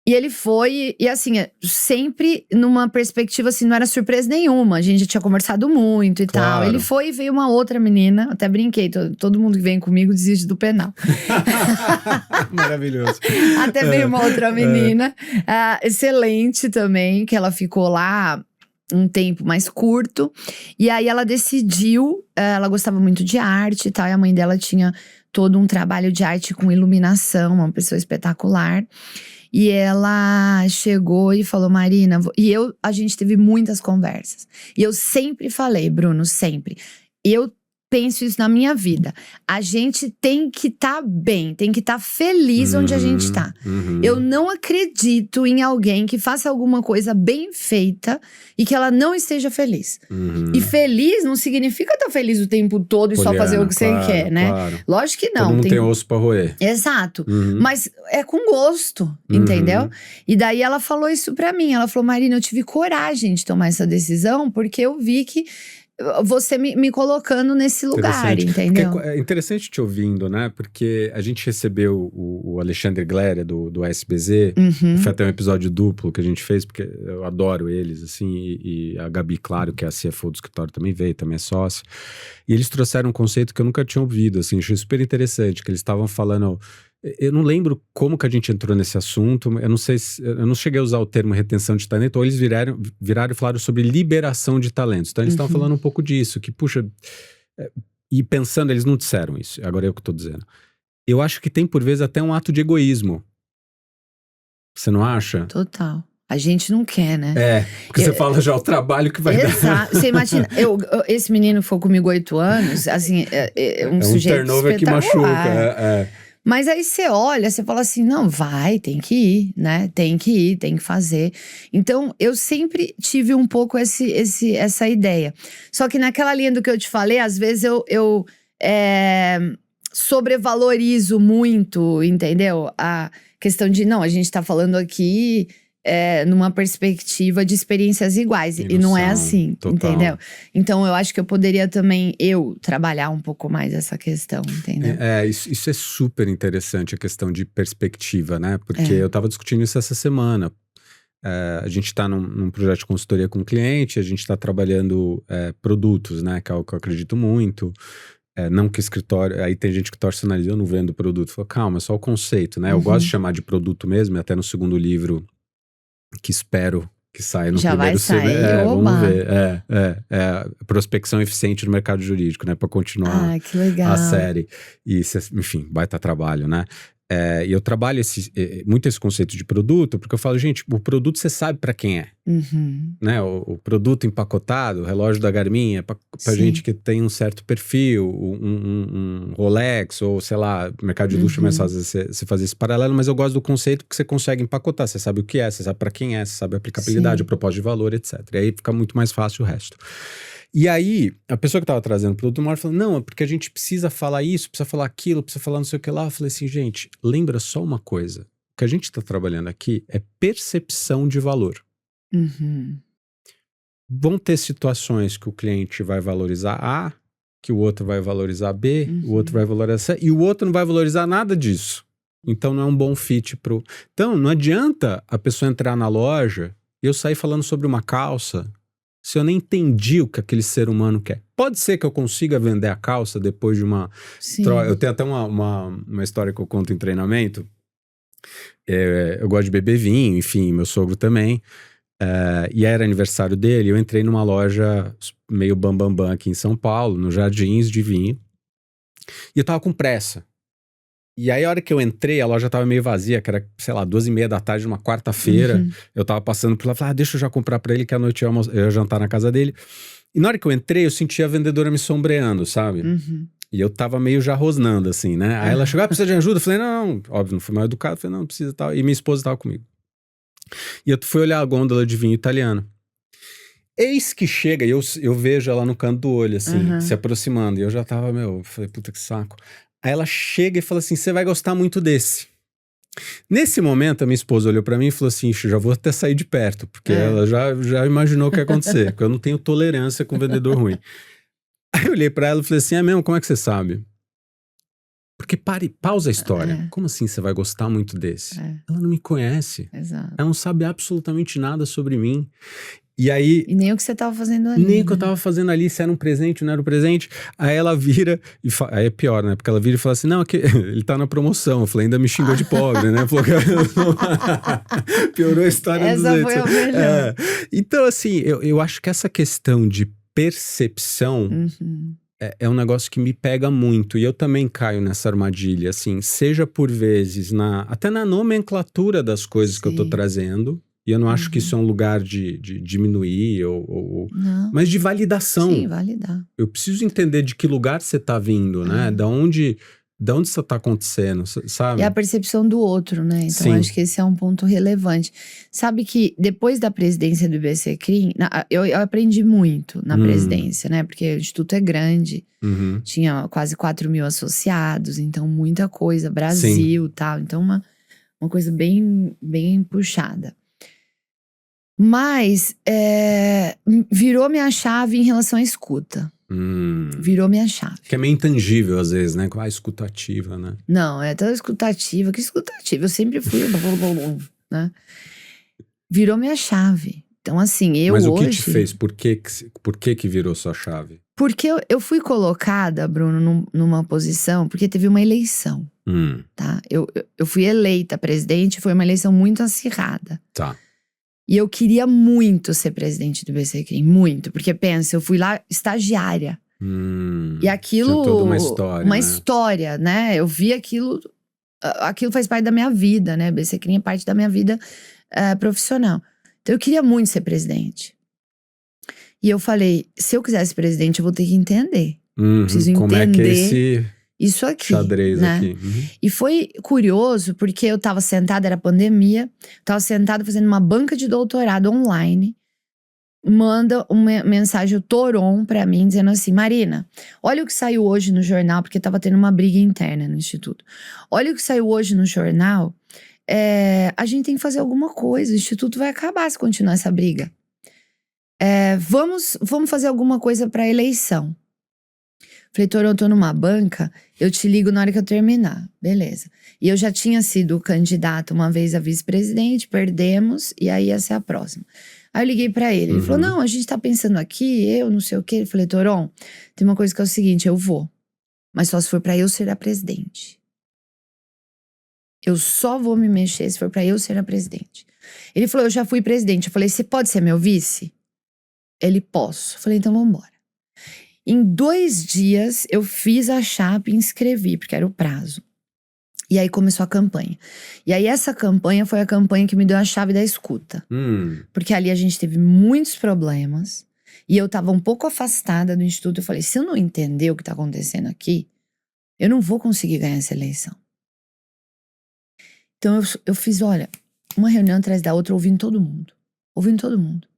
E ele foi, e assim, sempre numa perspectiva assim, não era surpresa nenhuma. A gente já tinha conversado muito e tal. Ele foi e veio uma outra menina, até brinquei, todo mundo que vem comigo desiste do penal. Maravilhoso. Até veio uma outra menina, excelente também, que ela ficou lá um tempo mais curto. E aí ela decidiu, ela gostava muito de arte e tal, e a mãe dela tinha todo um trabalho de arte com iluminação, uma pessoa espetacular. E ela chegou e falou, Marina… a gente teve muitas conversas. E eu sempre falei, Bruno, sempre. Eu penso isso na minha vida. A gente tem que estar bem, tem que estar feliz onde a gente está. Eu não acredito em alguém que faça alguma coisa bem feita e que ela não esteja feliz. E feliz não significa estar feliz o tempo todo e só fazer o que você quer, né? Claro. Lógico que não. Todo mundo tem osso pra roer. Exato. Mas é com gosto, entendeu? E daí ela falou isso pra mim. Ela falou, Marina, eu tive coragem de tomar essa decisão porque eu vi que você me colocando nesse lugar, entendeu? É interessante te ouvindo, né? Porque a gente recebeu o Alexandre Gléria do SBZ. Foi até um episódio duplo que a gente fez, porque eu adoro eles, assim. E a Gabi, claro, que é a CFO do escritório, também veio, também é sócia. E eles trouxeram um conceito que eu nunca tinha ouvido, assim. Achei super interessante, que eles estavam falando… Eu não lembro como que a gente entrou nesse assunto, eu não sei eu não cheguei a usar o termo retenção de talento, ou eles viraram e falaram sobre liberação de talentos. Então eles estavam falando um pouco disso, que puxa… E pensando, eles não disseram isso, agora é eu que estou dizendo. Eu acho que tem por vezes até um ato de egoísmo. Você não acha? Total. A gente não quer, né? Porque você fala já o trabalho que vai dar. Exato. Você imagina, esse menino foi comigo 8 anos, assim, um sujeito turnover que machuca. Mas aí você olha, você fala assim, não, tem que ir, né? Tem que ir, tem que fazer. Então, eu sempre tive um pouco essa ideia. Só que naquela linha do que eu te falei, às vezes eu sobrevalorizo muito, entendeu? A questão de, não, a gente tá falando aqui… numa perspectiva de experiências iguais. E não é assim, total. Entendeu? Então eu acho que eu poderia também, trabalhar um pouco mais essa questão, entendeu? Isso é super interessante, a questão de perspectiva, né? Porque eu tava discutindo isso essa semana. A gente tá num projeto de consultoria com o cliente, a gente tá trabalhando produtos, né? Que é algo que eu acredito muito. Não que escritório… Aí tem gente que torce o nariz, eu não vendo produto. Fala, calma, é só o conceito, né? Eu gosto de chamar de produto mesmo, e até no segundo livro… que espero que saia no primeiro semestre. Vamos ver. Prospecção eficiente no mercado jurídico, né? Para continuar que legal. A série. E, enfim, baita trabalho, né? E eu trabalho muito esse conceito de produto, porque eu falo, gente, o produto você sabe para quem é. Né? O produto empacotado, o relógio da Garmin, é pra gente que tem um certo perfil, um Rolex, ou sei lá, mercado de luxo é mais fácil você fazer esse paralelo, mas eu gosto do conceito que você consegue empacotar, você sabe o que é, você sabe para quem é, você sabe a aplicabilidade, o propósito de valor, etc. E aí fica muito mais fácil o resto. E aí, a pessoa que estava trazendo o produto, uma hora falou, não, é porque a gente precisa falar isso, precisa falar aquilo, precisa falar não sei o que lá. Eu falei assim, gente, lembra só uma coisa. O que a gente está trabalhando aqui é percepção de valor. Vão ter situações que o cliente vai valorizar A, que o outro vai valorizar B, o outro vai valorizar C, e o outro não vai valorizar nada disso. Então não é um bom fit pro… Então não adianta a pessoa entrar na loja e eu sair falando sobre uma calça se eu nem entendi o que aquele ser humano quer. Pode ser que eu consiga vender a calça depois de uma… Eu tenho até uma história que eu conto em treinamento. Eu gosto de beber vinho, enfim, meu sogro também. E era aniversário dele, eu entrei numa loja meio bambambam aqui em São Paulo, no Jardins de vinho. E eu tava com pressa. E aí a hora que eu entrei, a loja tava meio vazia, que era, sei lá, 2h30 da tarde, uma quarta-feira. Eu tava passando por lá, falei, deixa eu já comprar pra ele, que à noite eu ia jantar na casa dele. E na hora que eu entrei, eu senti a vendedora me sombreando, sabe? E eu tava meio já rosnando, assim, né? Aí ela chegou, precisa de ajuda? Eu falei, não, óbvio, não fui mal educado. Eu falei, não, precisa tal. E minha esposa tava comigo. E eu fui olhar a gôndola de vinho italiano. Eis que chega, e eu vejo ela no canto do olho, assim, se aproximando. E eu já tava, falei, puta que saco. Aí ela chega e fala assim, você vai gostar muito desse. Nesse momento, a minha esposa olhou pra mim e falou assim, já vou até sair de perto, porque ela já imaginou o que ia acontecer, porque eu não tenho tolerância com vendedor ruim. Aí eu olhei pra ela e falei assim, é mesmo? Como é que você sabe? Porque pausa a história. Como assim você vai gostar muito desse? Ela não me conhece. Exato. Ela não sabe absolutamente nada sobre mim. E aí... E nem o que você tava fazendo ali. Nem o que eu tava fazendo ali, se era um presente, não era um presente. Aí ela vira, aí é pior, né? Porque ela vira e fala assim, não, ele tá na promoção. Eu falei, ainda me xingou de pobre, né? Piorou a história dos Essa foi a melhor. Então, assim, eu acho que essa questão de percepção é um negócio que me pega muito. E eu também caio nessa armadilha, assim, seja por vezes, até na nomenclatura das coisas que eu tô trazendo. E eu não acho que isso é um lugar de diminuir, mas de validação. Sim, validar. Eu preciso entender de que lugar você tá vindo, né? Da onde isso tá acontecendo, sabe? E a percepção do outro, né? Então, acho que esse é um ponto relevante. Sabe que depois da presidência do IBCCRIM, eu aprendi muito na presidência, né? Porque o Instituto é grande, tinha quase 4 mil associados, então muita coisa, Brasil e tal. Então, uma coisa bem, bem puxada. Mas virou minha chave em relação à escuta. Virou minha chave. Que é meio intangível às vezes, né? Escutativa, né? Não, é tão escutativa. Que escutativa? Eu sempre fui... né? Virou minha chave. Então assim, Mas o que te fez? Por que virou sua chave? Porque eu fui colocada, Bruno, numa posição... Porque teve uma eleição, tá? Eu fui eleita presidente, foi uma eleição muito acirrada. Tá. E eu queria muito ser presidente do IBCCRIM, muito. Porque pensa, eu fui lá estagiária. E aquilo… Tinha toda uma história, uma história, né? Eu vi aquilo faz parte da minha vida, né? IBCCRIM é parte da minha vida profissional. Então eu queria muito ser presidente. E eu falei, se eu quisesse ser presidente, eu vou ter que entender. Preciso entender… Como é que é esse… Isso aqui, xadrez, né? Aqui. E foi curioso, porque eu tava sentada, era pandemia, tava sentada fazendo uma banca de doutorado online. Manda uma mensagem, o Toron, pra mim, dizendo assim, Marina, olha o que saiu hoje no jornal, porque tava tendo uma briga interna no Instituto. Olha o que saiu hoje no jornal, a gente tem que fazer alguma coisa, o Instituto vai acabar se continuar essa briga. Vamos fazer alguma coisa pra eleição. Falei, Toron, eu tô numa banca, eu te ligo na hora que eu terminar. Beleza. E eu já tinha sido candidata uma vez a vice-presidente, perdemos, e aí ia ser a próxima. Aí eu liguei pra ele, ele falou, não, a gente tá pensando aqui, eu não sei o quê. Eu falei, Toron, tem uma coisa que é o seguinte, eu vou, mas só se for pra eu ser a presidente. Eu só vou me mexer se for pra eu ser a presidente. Ele falou, eu já fui presidente. Eu falei, você pode ser meu vice? Ele, posso. Eu falei, então vambora. Em 2 dias, eu fiz a chapa e inscrevi, porque era o prazo. E aí começou a campanha. E aí essa campanha foi a campanha que me deu a chave da escuta. Porque ali a gente teve muitos problemas. E eu tava um pouco afastada do Instituto. Eu falei, se eu não entender o que tá acontecendo aqui, eu não vou conseguir ganhar essa eleição. Então eu fiz, olha, uma reunião atrás da outra, ouvindo todo mundo. Ouvindo todo mundo.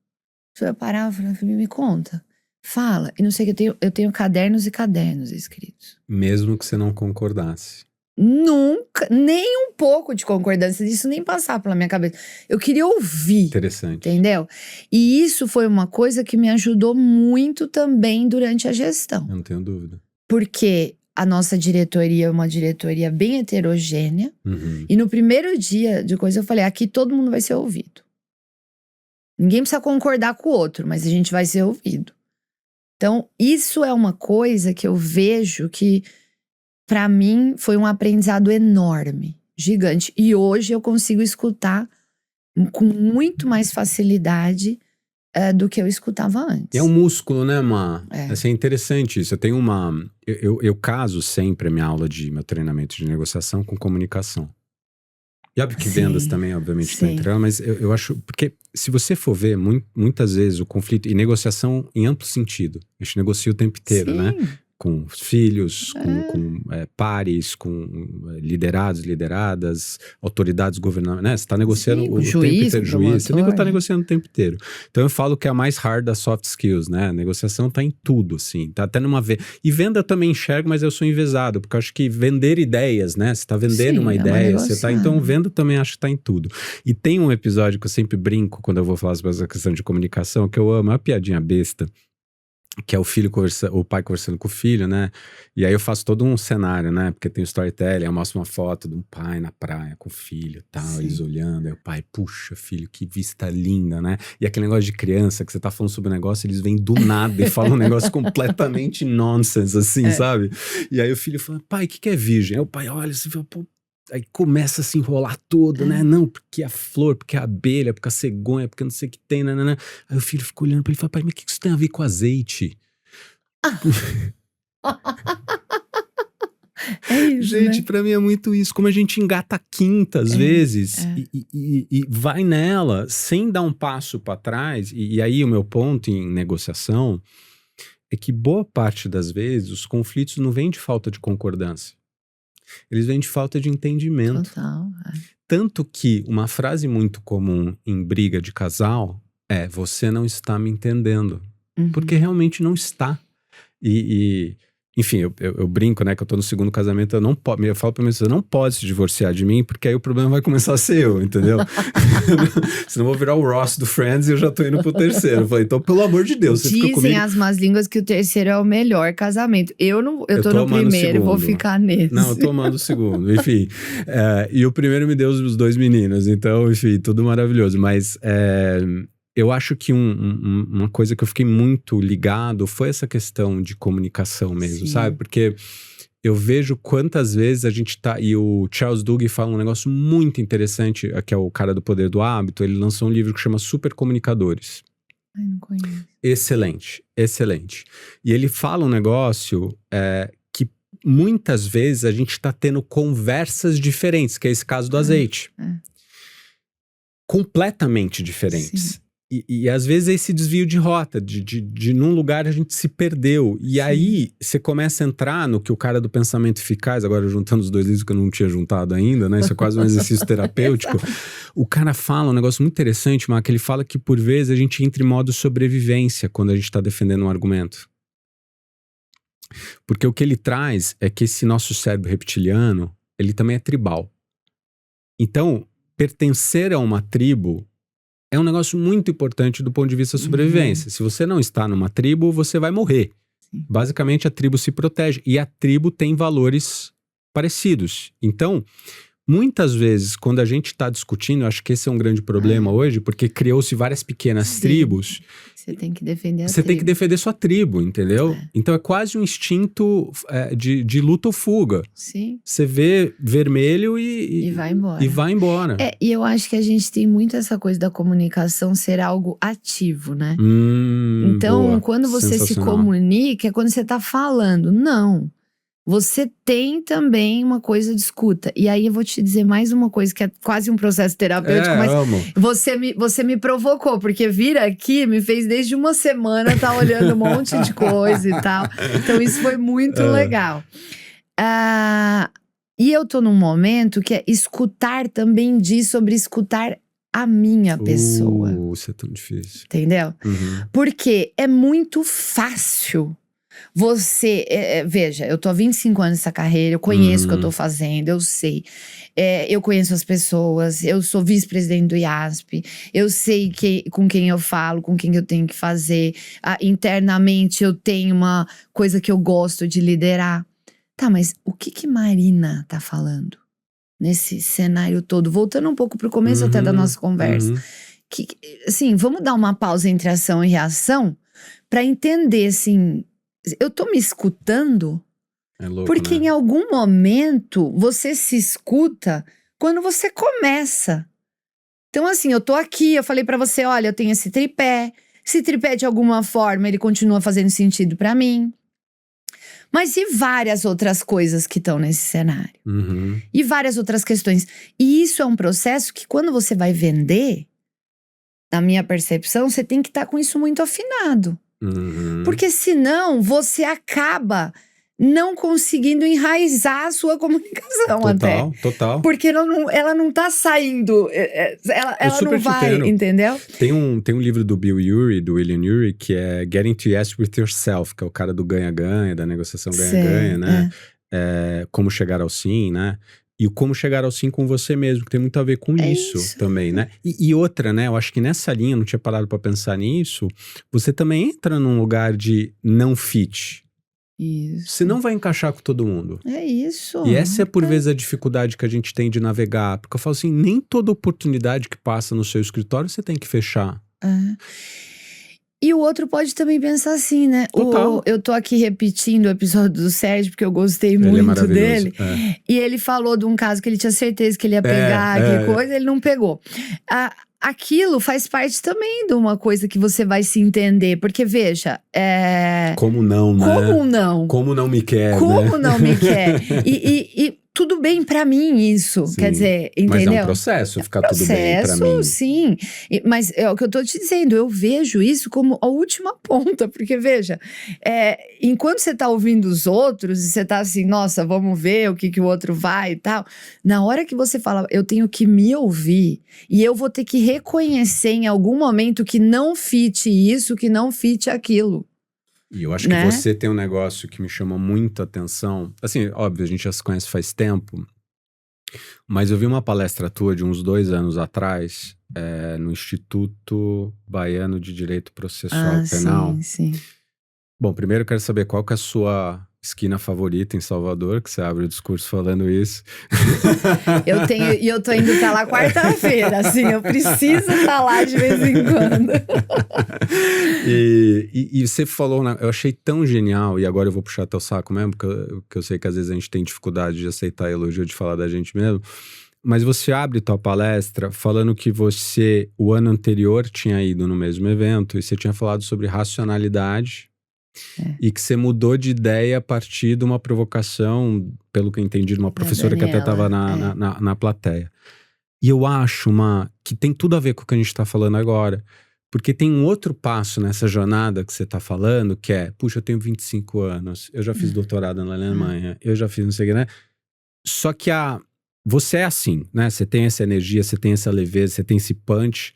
Eu parava e falei, me conta. Fala, e não sei o que, eu tenho cadernos e cadernos escritos. Mesmo que você não concordasse. Nunca, nem um pouco de concordância disso, nem passar pela minha cabeça. Eu queria ouvir. Interessante. Entendeu? E isso foi uma coisa que me ajudou muito também durante a gestão. Eu não tenho dúvida. Porque a nossa diretoria é uma diretoria bem heterogênea. E no primeiro dia de coisa eu falei, aqui todo mundo vai ser ouvido. Ninguém precisa concordar com o outro, mas a gente vai ser ouvido. Então, isso é uma coisa que eu vejo que, pra mim, foi um aprendizado enorme, gigante. E hoje eu consigo escutar com muito mais facilidade do que eu escutava antes. É um músculo, né, Má? Assim, é interessante isso. Eu tenho eu caso sempre a minha aula meu treinamento de negociação com comunicação. E óbvio que vendas também, obviamente, está entrando, mas eu acho... Porque se você for ver, muitas vezes o conflito... E negociação em amplo sentido. A gente negocia o tempo inteiro, né? Com filhos, com pares, com liderados, lideradas, autoridades governamentais, né? Você está negociando o tempo inteiro, juiz, você está negociando o tempo inteiro. Então eu falo que é a mais hard das soft skills, né? A negociação está em tudo, assim, tá até numa venda. E venda eu também enxergo, mas eu sou envezado, porque eu acho que vender ideias, né? Você está vendendo uma ideia, então venda também acho que está em tudo. E tem um episódio que eu sempre brinco quando eu vou falar sobre essa questão de comunicação, que eu amo, é uma piadinha besta, que é o pai conversando com o filho, né? E aí eu faço todo um cenário, né? Porque tem o storytelling, eu mostro uma foto de um pai na praia com o filho e tal, eles olhando, aí o pai, puxa, filho, que vista linda, né? E aquele negócio de criança, que você tá falando sobre um negócio, eles vêm do nada e falam um negócio completamente nonsense, assim, sabe? E aí o filho fala, pai, o que é virgem? Aí o pai olha assim, fala, pô, aí começa a se enrolar todo, né? Não, porque a flor, porque a abelha, porque a cegonha, porque não sei o que tem, né? Aí o filho fica olhando pra ele e fala, pai, mas o que isso tem a ver com azeite? Isso, gente, né? pra mim é muito isso. Como a gente engata a quinta às vezes e vai nela sem dar um passo pra trás. E aí o meu ponto em negociação é que boa parte das vezes os conflitos não vêm de falta de concordância. Eles vêm de falta de entendimento. Total. Tanto que uma frase muito comum em briga de casal é: você não está me entendendo. Porque realmente não está. Enfim, eu brinco, né, que eu tô no segundo casamento, eu falo pra mim, você não pode se divorciar de mim, porque aí o problema vai começar a ser eu, entendeu? Senão eu vou virar o Ross do Friends e eu já tô indo pro terceiro. Eu falei, então, pelo amor de Deus, você fica comigo. Dizem as más línguas que o terceiro é o melhor casamento. Eu tô no primeiro e vou ficar nesse. Não, eu tô amando o segundo, enfim. E o primeiro me deu os 2 meninos, então, enfim, tudo maravilhoso. Mas eu acho que uma coisa que eu fiquei muito ligado foi essa questão de comunicação mesmo, sabe? Porque eu vejo quantas vezes a gente tá... E o Charles Duhigg fala um negócio muito interessante, que é o cara do Poder do Hábito. Ele lançou um livro que chama Super Comunicadores. Ai, não conheço. Excelente, excelente. E ele fala um negócio que muitas vezes a gente tá tendo conversas diferentes, que é esse caso do azeite. Completamente diferentes. Sim. E às vezes é esse desvio de rota, de num lugar a gente se perdeu. E aí você começa a entrar no que o cara do pensamento eficaz, agora juntando os 2 livros que eu não tinha juntado ainda, né? Isso é quase um exercício terapêutico. O cara fala um negócio muito interessante, Mark, ele fala que por vezes a gente entra em modo sobrevivência quando a gente está defendendo um argumento. Porque o que ele traz é que esse nosso cérebro reptiliano, ele também é tribal. Então, pertencer a uma tribo é um negócio muito importante do ponto de vista da sobrevivência. Se você não está numa tribo, você vai morrer. Basicamente, a tribo se protege. E a tribo tem valores parecidos. Então, muitas vezes, quando a gente está discutindo, eu acho que esse é um grande problema hoje, porque criou-se várias pequenas tribos. Você tem que defender a tribo. Você tem que defender sua tribo, entendeu? Então é quase um instinto de luta ou fuga. Sim. Você vê vermelho e vai embora. E vai embora. E eu acho que a gente tem muito essa coisa da comunicação ser algo ativo, né? Então, boa. quando você se comunica, é quando você tá falando. Não. Você tem também uma coisa de escuta. E aí eu vou te dizer mais uma coisa que é quase um processo terapêutico, mas você me provocou, porque vir aqui me fez desde uma semana estar olhando um monte de coisa e tal. Então isso foi muito legal. E eu tô num momento que é escutar também diz sobre escutar a minha pessoa. Isso é tão difícil. Entendeu? Porque é muito fácil. Você, veja, eu tô há 25 anos nessa carreira, eu conheço o que eu tô fazendo, eu sei. Eu conheço as pessoas, eu sou vice-presidente do IASP, eu sei com quem eu falo, com quem eu tenho que fazer. Internamente eu tenho uma coisa que eu gosto de liderar. Tá, mas o que Marina tá falando nesse cenário todo? Voltando um pouco pro começo até da nossa conversa. Assim, vamos dar uma pausa entre ação e reação pra entender, assim... Eu tô me escutando? É louco, porque né? em algum momento você se escuta quando você começa. Então assim, eu tô aqui, eu falei pra você, olha, eu tenho esse tripé. Esse tripé de alguma forma ele continua fazendo sentido pra mim. Mas e várias outras coisas que estão nesse cenário? Uhum. E várias outras questões. E isso é um processo que quando você vai vender, na minha percepção, você tem que estar com isso muito afinado. Uhum. Porque senão você acaba não conseguindo enraizar a sua comunicação até. Total. Porque ela não tá saindo, ela não vai, entendeu? Tem um livro do Bill Ury, do William Ury, que é Getting to Yes with Yourself, que é o cara do ganha-ganha, da negociação ganha-ganha, né? Como chegar ao sim, né? E o como chegar ao sim com você mesmo, que tem muito a ver com isso também, né? E outra, né? Eu acho que nessa linha, não tinha parado pra pensar nisso, você também entra num lugar de não fit. Isso. Você não vai encaixar com todo mundo. É isso. E essa é por vezes a dificuldade que a gente tem de navegar. Porque eu falo assim, nem toda oportunidade que passa no seu escritório você tem que fechar. E o outro pode também pensar assim, né? Eu tô aqui repetindo o episódio do Sérgio, porque eu gostei muito dele. E ele falou de um caso que ele tinha certeza que ele ia pegar, que coisa, ele não pegou. Aquilo faz parte também de uma coisa que você vai se entender. Porque, veja… Como não, né? Como não? Como não me quer, Como né? não me quer? E tudo bem pra mim isso, Sim, quer dizer, entendeu? Mas é um processo ficar tudo bem pra mim. Sim, mas é o que eu tô te dizendo, eu vejo isso como a última ponta, porque veja, enquanto você tá ouvindo os outros e você tá assim, nossa, vamos ver o que o outro vai e tal, na hora que você fala, eu tenho que me ouvir e eu vou ter que reconhecer em algum momento que não fite isso, que não fite aquilo. E eu acho que você tem um negócio que me chama muito a atenção. Assim, óbvio, a gente já se conhece faz tempo. Mas eu vi uma palestra tua de uns 2 anos atrás, no Instituto Baiano de Direito Processual Penal. Sim. Bom, primeiro eu quero saber qual que é a sua esquina favorita em Salvador, que você abre o discurso falando isso. Eu tô indo pra lá quarta-feira, assim, eu preciso estar lá de vez em quando. E você falou, eu achei tão genial, e agora eu vou puxar teu saco mesmo, porque eu sei que às vezes a gente tem dificuldade de aceitar elogio, de falar da gente mesmo, mas você abre tua palestra falando que você, o ano anterior, tinha ido no mesmo evento, e você tinha falado sobre racionalidade, e que você mudou de ideia a partir de uma provocação, pelo que eu entendi, de uma professora que até estava na plateia. E eu acho, que tem tudo a ver com o que a gente está falando agora. Porque tem um outro passo nessa jornada que você está falando, que é, puxa, eu tenho 25 anos, eu já fiz doutorado na Alemanha, eu já fiz não sei o que, né? Só que você é assim, né? Você tem essa energia, você tem essa leveza, você tem esse punch.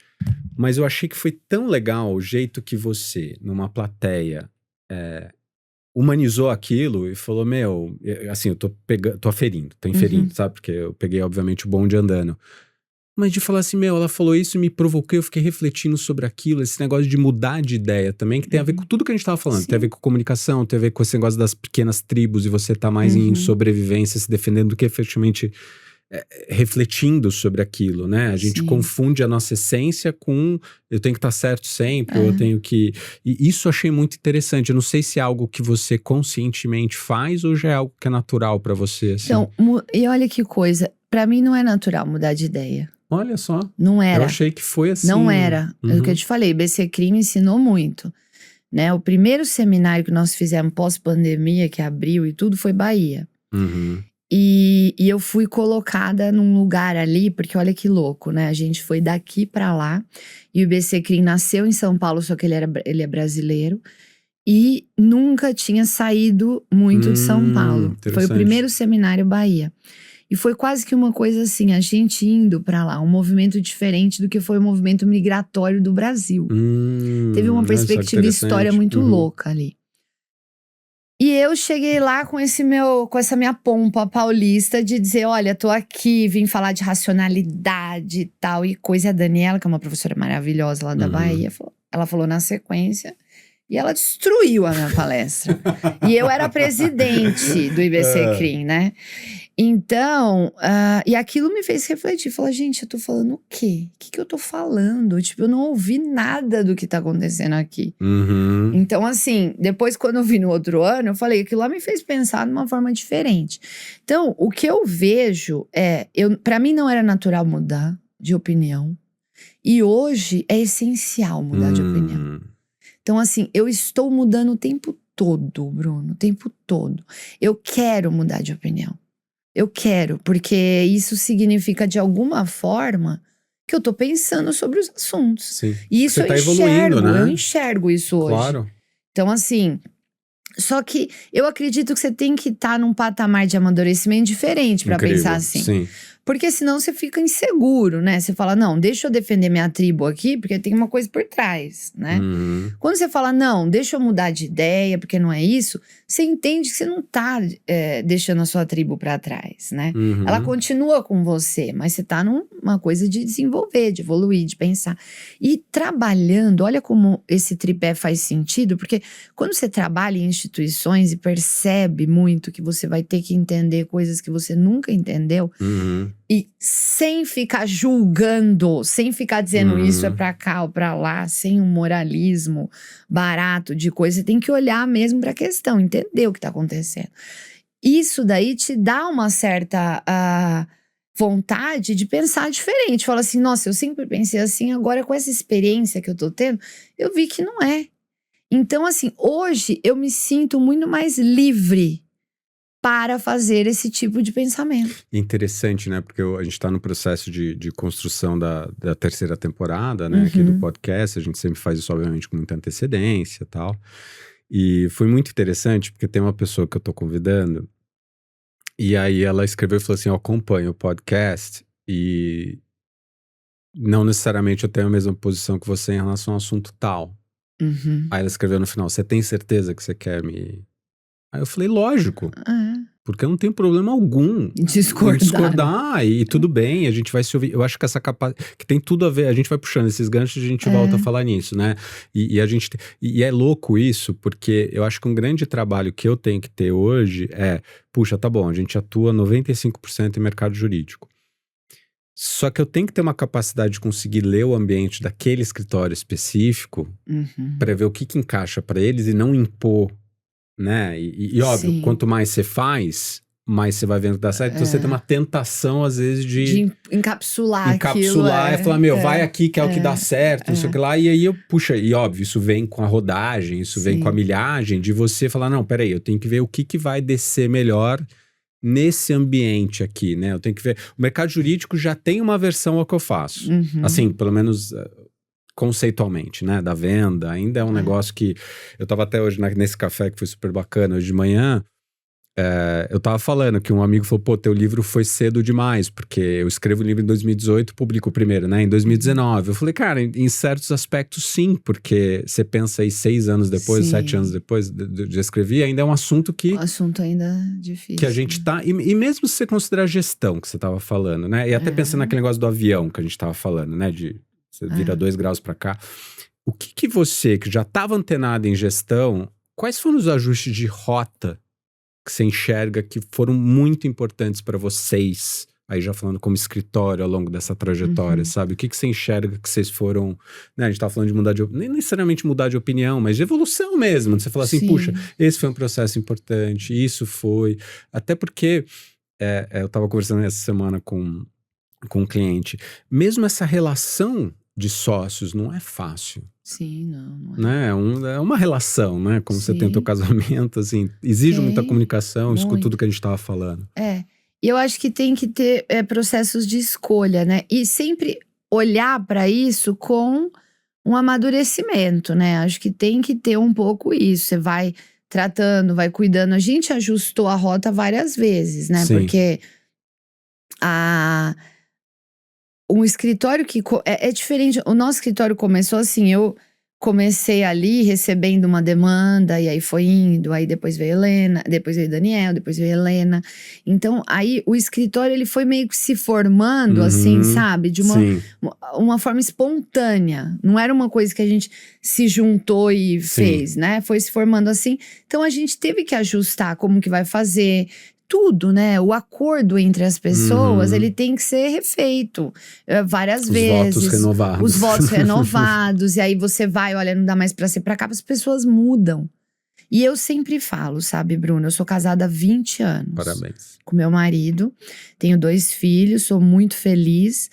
Mas eu achei que foi tão legal o jeito que você, numa plateia, humanizou aquilo e falou, assim, eu tô aferindo, tô inferindo, sabe? Porque eu peguei, obviamente, o bonde andando. Mas de falar assim, ela falou isso e me provocou, eu fiquei refletindo sobre aquilo, esse negócio de mudar de ideia também, que tem a ver com tudo que a gente tava falando. Sim. Tem a ver com comunicação, tem a ver com esse negócio das pequenas tribos e você tá mais em sobrevivência, se defendendo do que efetivamente refletindo sobre aquilo, né? A gente confunde a nossa essência com eu tenho que estar certo sempre, ou eu tenho que… E isso eu achei muito interessante. Eu não sei se é algo que você conscientemente faz ou já é algo que é natural pra você, assim. Então, e olha que coisa, pra mim não é natural mudar de ideia. Olha só. Não era. Eu achei que foi assim. Não era. É o que eu te falei, BC-CRIM me ensinou muito, né? O primeiro seminário que nós fizemos pós-pandemia, que abriu e tudo, foi Bahia. E eu fui colocada num lugar ali, porque olha que louco, né? A gente foi daqui pra lá, e o BC-CRIM nasceu em São Paulo, só que ele é brasileiro, e nunca tinha saído muito de São Paulo. Foi o primeiro seminário Bahia. E foi quase que uma coisa assim, a gente indo pra lá, um movimento diferente do que foi o movimento migratório do Brasil. Teve uma perspectiva e história muito louca ali. E eu cheguei lá com essa minha pompa paulista de dizer, olha, tô aqui, vim falar de racionalidade e tal, e coisa. A Daniela, que é uma professora maravilhosa lá da Bahia, ela falou na sequência, e ela destruiu a minha palestra. E eu era presidente do IBC-CRIM, né? Então, e aquilo me fez refletir. Falar, gente, eu tô falando o quê? O que eu tô falando? Tipo, eu não ouvi nada do que tá acontecendo aqui. Então, assim, depois quando eu vi no outro ano, eu falei, aquilo lá me fez pensar de uma forma diferente. Então, o que eu vejo pra mim não era natural mudar de opinião. E hoje é essencial mudar de opinião. Então, assim, eu estou mudando o tempo todo, Bruno, o tempo todo. Eu quero mudar de opinião. Eu quero, porque isso significa, de alguma forma, que eu tô pensando sobre os assuntos. Sim. E isso Você tá eu enxergo, evoluindo, né? eu enxergo isso hoje. Claro. Então, assim, só que eu acredito que você tem que estar num patamar de amadurecimento diferente pra Incrível, pensar assim. sim. Porque senão você fica inseguro, né? Você fala, não, deixa eu defender minha tribo aqui, porque tem uma coisa por trás, né? Uhum. Quando você fala, não, deixa eu mudar de ideia, porque não é isso, você entende que você não tá deixando a sua tribo pra trás, né? Uhum. Ela continua com você, mas você tá numa coisa de desenvolver, de evoluir, de pensar. E trabalhando, olha como esse tripé faz sentido, porque quando você trabalha em instituições e percebe muito que você vai ter que entender coisas que você nunca entendeu, Uhum. e sem ficar julgando, sem ficar dizendo isso é pra cá ou pra lá, sem um moralismo barato de coisa, você tem que olhar mesmo pra questão, entender o que tá acontecendo. Isso daí te dá uma certa vontade de pensar diferente. Fala assim, nossa, eu sempre pensei assim, agora com essa experiência que eu tô tendo, eu vi que não é. Então, assim, hoje eu me sinto muito mais livre para fazer esse tipo de pensamento. Interessante, né? Porque a gente está no processo de construção da terceira temporada, né? Aqui do podcast. A gente sempre faz isso, obviamente, com muita antecedência e tal. E foi muito interessante, porque tem uma pessoa que eu tô convidando, e aí ela escreveu e falou assim: eu acompanho o podcast e não necessariamente eu tenho a mesma posição que você em relação ao assunto tal. Aí ela escreveu no final: você tem certeza que você quer me... Aí eu falei, lógico. Porque eu não tenho problema algum discordar e tudo bem, a gente vai se ouvir. Eu acho que essa capacidade, que tem tudo a ver, a gente vai puxando esses ganchos e a gente volta a falar nisso, né? E a gente, e é louco isso, porque eu acho que um grande trabalho que eu tenho que ter hoje é, puxa, tá bom, a gente atua 95% em mercado jurídico. Só que eu tenho que ter uma capacidade de conseguir ler o ambiente daquele escritório específico para ver o que encaixa para eles e não impor, né? E óbvio, Sim. quanto mais você faz, mais você vai vendo que dá certo. Então você tem uma tentação, às vezes, de encapsular aquilo. e falar, meu, vai aqui que é o que dá certo, não sei o que lá. E aí puxa, e óbvio, isso vem com a rodagem, isso vem com a milhagem, de você falar, não, peraí, eu tenho que ver o que vai descer melhor nesse ambiente aqui, né? Eu tenho que ver. O mercado jurídico já tem uma versão ao que eu faço. Assim, pelo menos conceitualmente, né? Da venda. Ainda é um negócio que... Eu tava até hoje nesse café que foi super bacana, hoje de manhã. Eu tava falando que um amigo falou, pô, teu livro foi cedo demais, porque eu escrevo o livro em 2018, publico o primeiro, né? Em 2019. Eu falei, cara, em certos aspectos sim, porque você pensa aí 6 anos depois, 7 anos depois de escrever, ainda é um assunto que... O assunto ainda é difícil. Que a gente tá... E mesmo se você considerar a gestão que você tava falando, né? E até pensando naquele negócio do avião que a gente tava falando, né? De você vira 2 graus pra cá. O que você, que já tava antenado em gestão, quais foram os ajustes de rota que você enxerga que foram muito importantes para vocês, aí já falando como escritório ao longo dessa trajetória, sabe? O que você enxerga que vocês foram, né? A gente tá falando de mudar de opinião, nem necessariamente mudar de opinião, mas de evolução mesmo. De você falar assim, puxa, esse foi um processo importante, isso foi. Até porque eu tava conversando essa semana com um cliente, mesmo essa relação de sócios não é fácil. Sim, não é. Né? É uma relação, né? Como você tem o teu casamento, assim, exige muita comunicação, isso com tudo que a gente tava falando. E eu acho que tem que ter processos de escolha, né? E sempre olhar para isso com um amadurecimento, né? Acho que tem que ter um pouco isso. Você vai tratando, vai cuidando. A gente ajustou a rota várias vezes, né? Sim. Porque um escritório que é diferente. O nosso escritório começou assim, eu comecei ali recebendo uma demanda, e aí foi indo, aí depois veio Helena, depois veio Daniel, depois veio Helena. Então, aí o escritório ele foi meio que se formando, assim, sabe? De uma forma espontânea. Não era uma coisa que a gente se juntou e fez, né? Foi se formando assim. Então, a gente teve que ajustar como que vai fazer... Tudo, né? O acordo entre as pessoas, ele tem que ser refeito várias vezes. Os votos renovados. Os votos renovados. E aí você vai, olha, não dá mais pra ser pra cá, as pessoas mudam. E eu sempre falo, sabe, Bruno? Eu sou casada há 20 anos. Parabéns. Com meu marido. Tenho 2 filhos, sou muito feliz.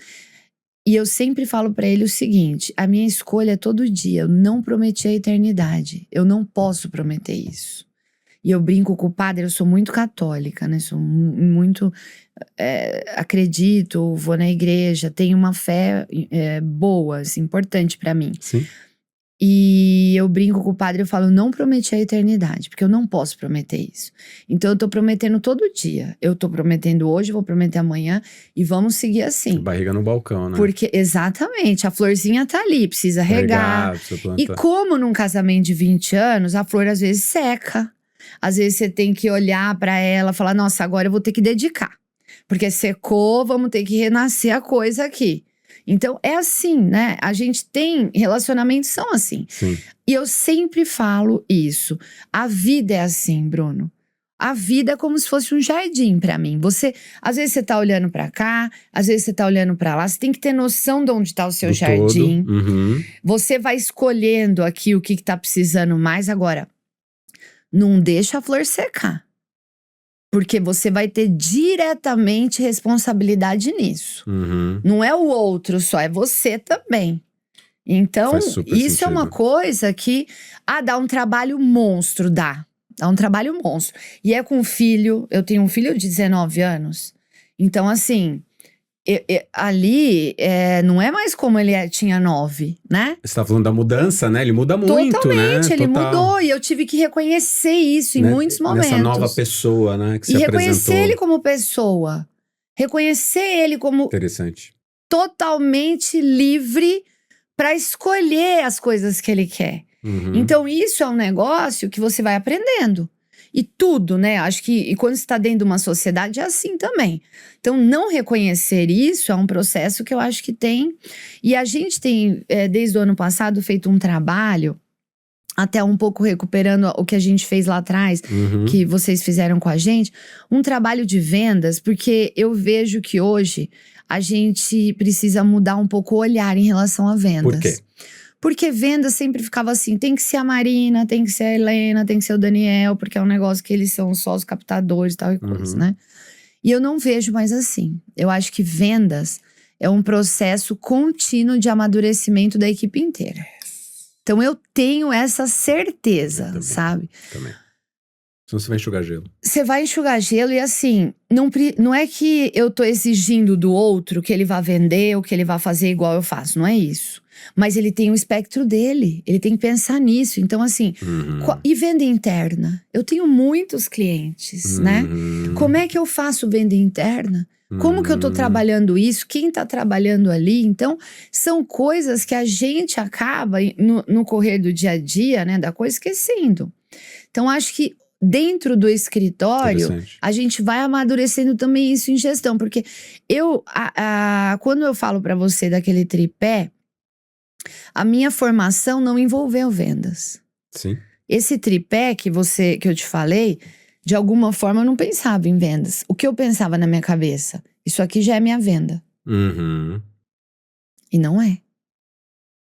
E eu sempre falo pra ele o seguinte: a minha escolha é todo dia. Eu não prometi a eternidade. Eu não posso prometer isso. E eu brinco com o padre, eu sou muito católica, né? Sou muito. Acredito, vou na igreja, tenho uma fé boa, assim, importante pra mim. Sim. E eu brinco com o padre, eu falo, não prometi a eternidade, porque eu não posso prometer isso. Então eu tô prometendo todo dia. Eu tô prometendo hoje, vou prometer amanhã e vamos seguir assim. Barriga no balcão, né? Porque, exatamente, a florzinha tá ali, precisa regar. Precisa plantar. E como num casamento de 20 anos, a flor às vezes seca. Às vezes você tem que olhar pra ela e falar, nossa, agora eu vou ter que dedicar. Porque secou, vamos ter que renascer a coisa aqui. Então, é assim, né? A gente tem relacionamentos são assim. Sim. E eu sempre falo isso. A vida é assim, Bruno. A vida é como se fosse um jardim pra mim. Às vezes você tá olhando pra cá, às vezes você tá olhando pra lá. Você tem que ter noção de onde tá o seu jardim. Uhum. Você vai escolhendo aqui o que tá precisando mais. Agora, não deixa a flor secar. Porque você vai ter diretamente responsabilidade nisso. Uhum. Não é o outro só, é você também. Então, isso é uma coisa que dá um trabalho monstro, dá um trabalho monstro. E é com filho, eu tenho um filho de 19 anos. Então, assim, ali não é mais como ele tinha 9, né? Você tá falando da mudança, né? Ele muda muito, totalmente, né? Ele mudou e eu tive que reconhecer isso em muitos momentos. Nessa nova pessoa, né? Que se apresentou. E reconhecer ele como pessoa. Reconhecer ele como interessante. Totalmente livre para escolher as coisas que ele quer. Uhum. Então isso é um negócio que você vai aprendendo. E tudo, né? Acho que quando você tá dentro de uma sociedade é assim também. Então não reconhecer isso é um processo que eu acho que tem. E a gente tem, desde o ano passado, feito um trabalho, até um pouco recuperando o que a gente fez lá atrás, que vocês fizeram com a gente, um trabalho de vendas, porque eu vejo que hoje a gente precisa mudar um pouco o olhar em relação a vendas. Por quê? Porque venda sempre ficava assim, tem que ser a Marina, tem que ser a Helena, tem que ser o Daniel, porque é um negócio que eles são só os captadores e tal e coisa, né? E eu não vejo mais assim. Eu acho que vendas é um processo contínuo de amadurecimento da equipe inteira. Então eu tenho essa certeza, também, sabe? Também. Senão você vai enxugar gelo. Você vai enxugar gelo e assim, não é que eu tô exigindo do outro que ele vá vender ou que ele vá fazer igual eu faço, não é isso. Mas ele tem o espectro dele, ele tem que pensar nisso. Então assim, e venda interna? Eu tenho muitos clientes, né? Como é que eu faço venda interna? Como que eu tô trabalhando isso? Quem tá trabalhando ali? Então, são coisas que a gente acaba, no correr do dia a dia, né, da coisa, esquecendo. Então, acho que dentro do escritório, a gente vai amadurecendo também isso em gestão. Porque quando eu falo pra você daquele tripé, a minha formação não envolveu vendas. Sim. Esse tripé que eu te falei, de alguma forma eu não pensava em vendas. O que eu pensava na minha cabeça? Isso aqui já é minha venda. E não é.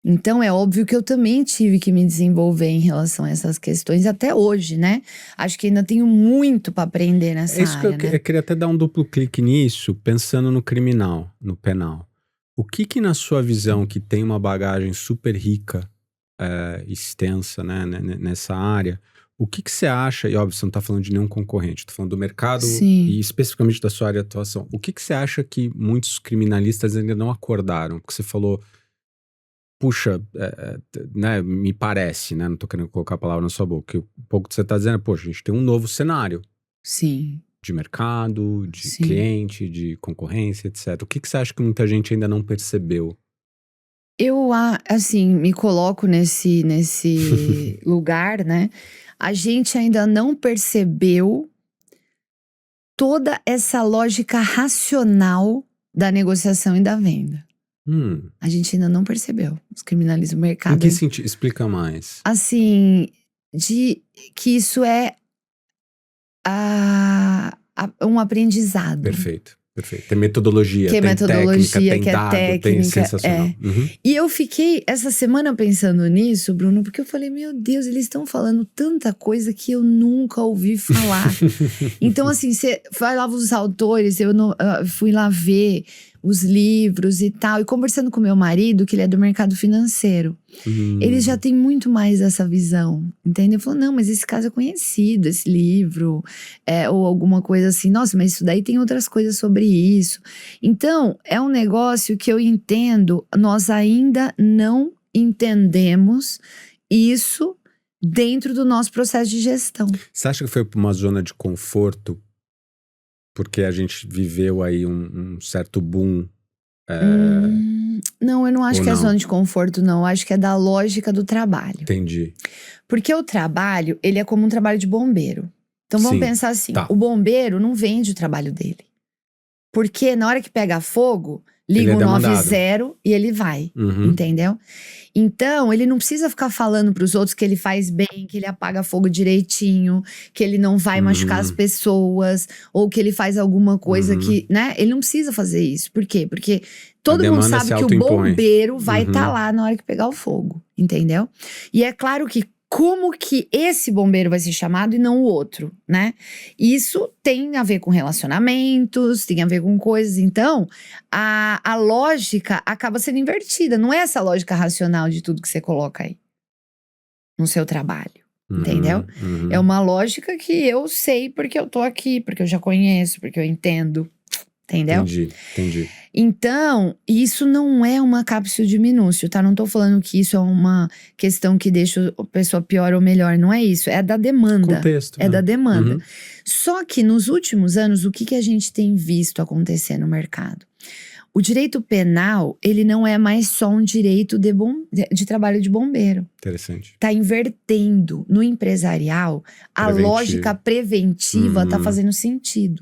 Então é óbvio que eu também tive que me desenvolver em relação a essas questões até hoje, né? Acho que ainda tenho muito para aprender nessa área. É isso que eu queria até dar um duplo clique nisso, pensando no criminal, no penal. O que na sua visão, que tem uma bagagem super rica, extensa, né, nessa área, o que você acha, e óbvio, você não está falando de nenhum concorrente, estou falando do mercado e especificamente da sua área de atuação, o que você acha que muitos criminalistas ainda não acordaram? Porque você falou, puxa, né, me parece, né, não estou querendo colocar a palavra na sua boca, que um pouco que você está dizendo, poxa, a gente tem um novo cenário. Sim. De mercado, de cliente, de concorrência, etc. O que você acha que muita gente ainda não percebeu? Eu, assim, me coloco nesse lugar, né? A gente ainda não percebeu toda essa lógica racional da negociação e da venda. A gente ainda não percebeu. Os criminalistas do mercado. Em que sentido? Explica mais. Assim, que isso é um aprendizado. Perfeito. Tem metodologia, tem metodologia, técnica, tem dado, tem sensacional. E eu fiquei essa semana pensando nisso, Bruno, porque eu falei, meu Deus, eles estão falando tanta coisa que eu nunca ouvi falar. Então, assim, você vai lá os autores, eu fui lá ver. os livros e tal. E conversando com meu marido, que ele é do mercado financeiro. Ele já tem muito mais essa visão, entendeu? Ele falou, não, mas esse caso é conhecido, esse livro, ou alguma coisa assim. Nossa, mas isso daí tem outras coisas sobre isso. Então, é um negócio que eu entendo, nós ainda não entendemos isso dentro do nosso processo de gestão. Você acha que foi para uma zona de conforto? Porque a gente viveu aí um certo boom. Não, eu não acho que é zona de conforto, não. Eu acho que é da lógica do trabalho. Entendi. Porque o trabalho, ele é como um trabalho de bombeiro. Então vamos pensar assim, o bombeiro não vende o trabalho dele. Porque na hora que pega fogo, liga o 90 e ele vai, entendeu? Então, ele não precisa ficar falando pros outros que ele faz bem, que ele apaga fogo direitinho, que ele não vai machucar as pessoas, ou que ele faz alguma coisa que, né? Ele não precisa fazer isso. Por quê? Porque todo mundo sabe que o bombeiro vai estar lá na hora que pegar o fogo, entendeu? E é claro que como que esse bombeiro vai ser chamado e não o outro, né? Isso tem a ver com relacionamentos, tem a ver com coisas. Então, a lógica acaba sendo invertida. Não é essa lógica racional de tudo que você coloca aí no seu trabalho, entendeu? É uma lógica que eu sei porque eu tô aqui, porque eu já conheço, porque eu entendo. Entendeu? Entendi. Então, isso não é uma cápsula de minúcio, tá? Não tô falando que isso é uma questão que deixa a pessoa pior ou melhor. Não é isso. É da demanda. Contexto. É da demanda. Só que nos últimos anos, o que a gente tem visto acontecer no mercado? O direito penal, ele não é mais só um direito de trabalho de bombeiro. Interessante. Tá invertendo. No empresarial, a lógica preventiva tá fazendo sentido.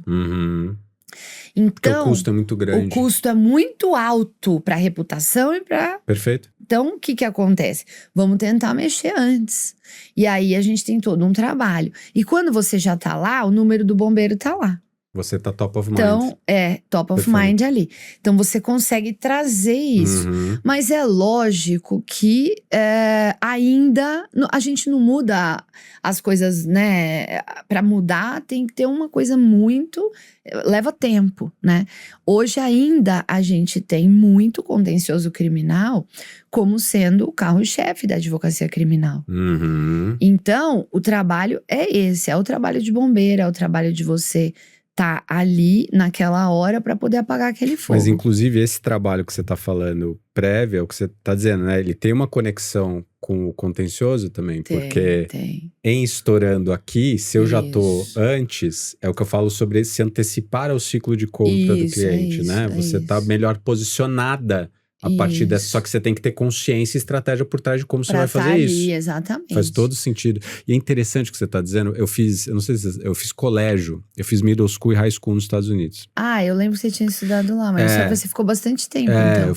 Então, o custo é muito grande. O custo é muito alto para a reputação e para... Perfeito. Então, o que acontece? Vamos tentar mexer antes. E aí, a gente tem todo um trabalho. E quando você já tá lá, o número do bombeiro tá lá. Você tá top of mind. Então, top of mind ali. Então, você consegue trazer isso. Mas é lógico que ainda a gente não muda as coisas, né? Para mudar, tem que ter uma coisa muito... Leva tempo, né? Hoje ainda a gente tem muito contencioso criminal como sendo o carro-chefe da advocacia criminal. Então, o trabalho é esse. É o trabalho de bombeiro, é o trabalho de você... tá ali naquela hora para poder apagar aquele fogo. Mas inclusive esse trabalho que você tá falando prévio, é o que você tá dizendo, né? Ele tem uma conexão com o contencioso também, porque em estourando aqui, se eu já tô antes, é o que eu falo sobre se antecipar ao ciclo de compra do cliente, né? Você tá melhor posicionada a partir dessa, só que você tem que ter consciência e estratégia por trás de como você vai fazer isso. Exatamente. Faz todo sentido. E é interessante o que você está dizendo. Eu não sei se eu fiz colégio, eu fiz middle school e high school nos Estados Unidos. Eu lembro que você tinha estudado lá, mas só você ficou bastante tempo, então.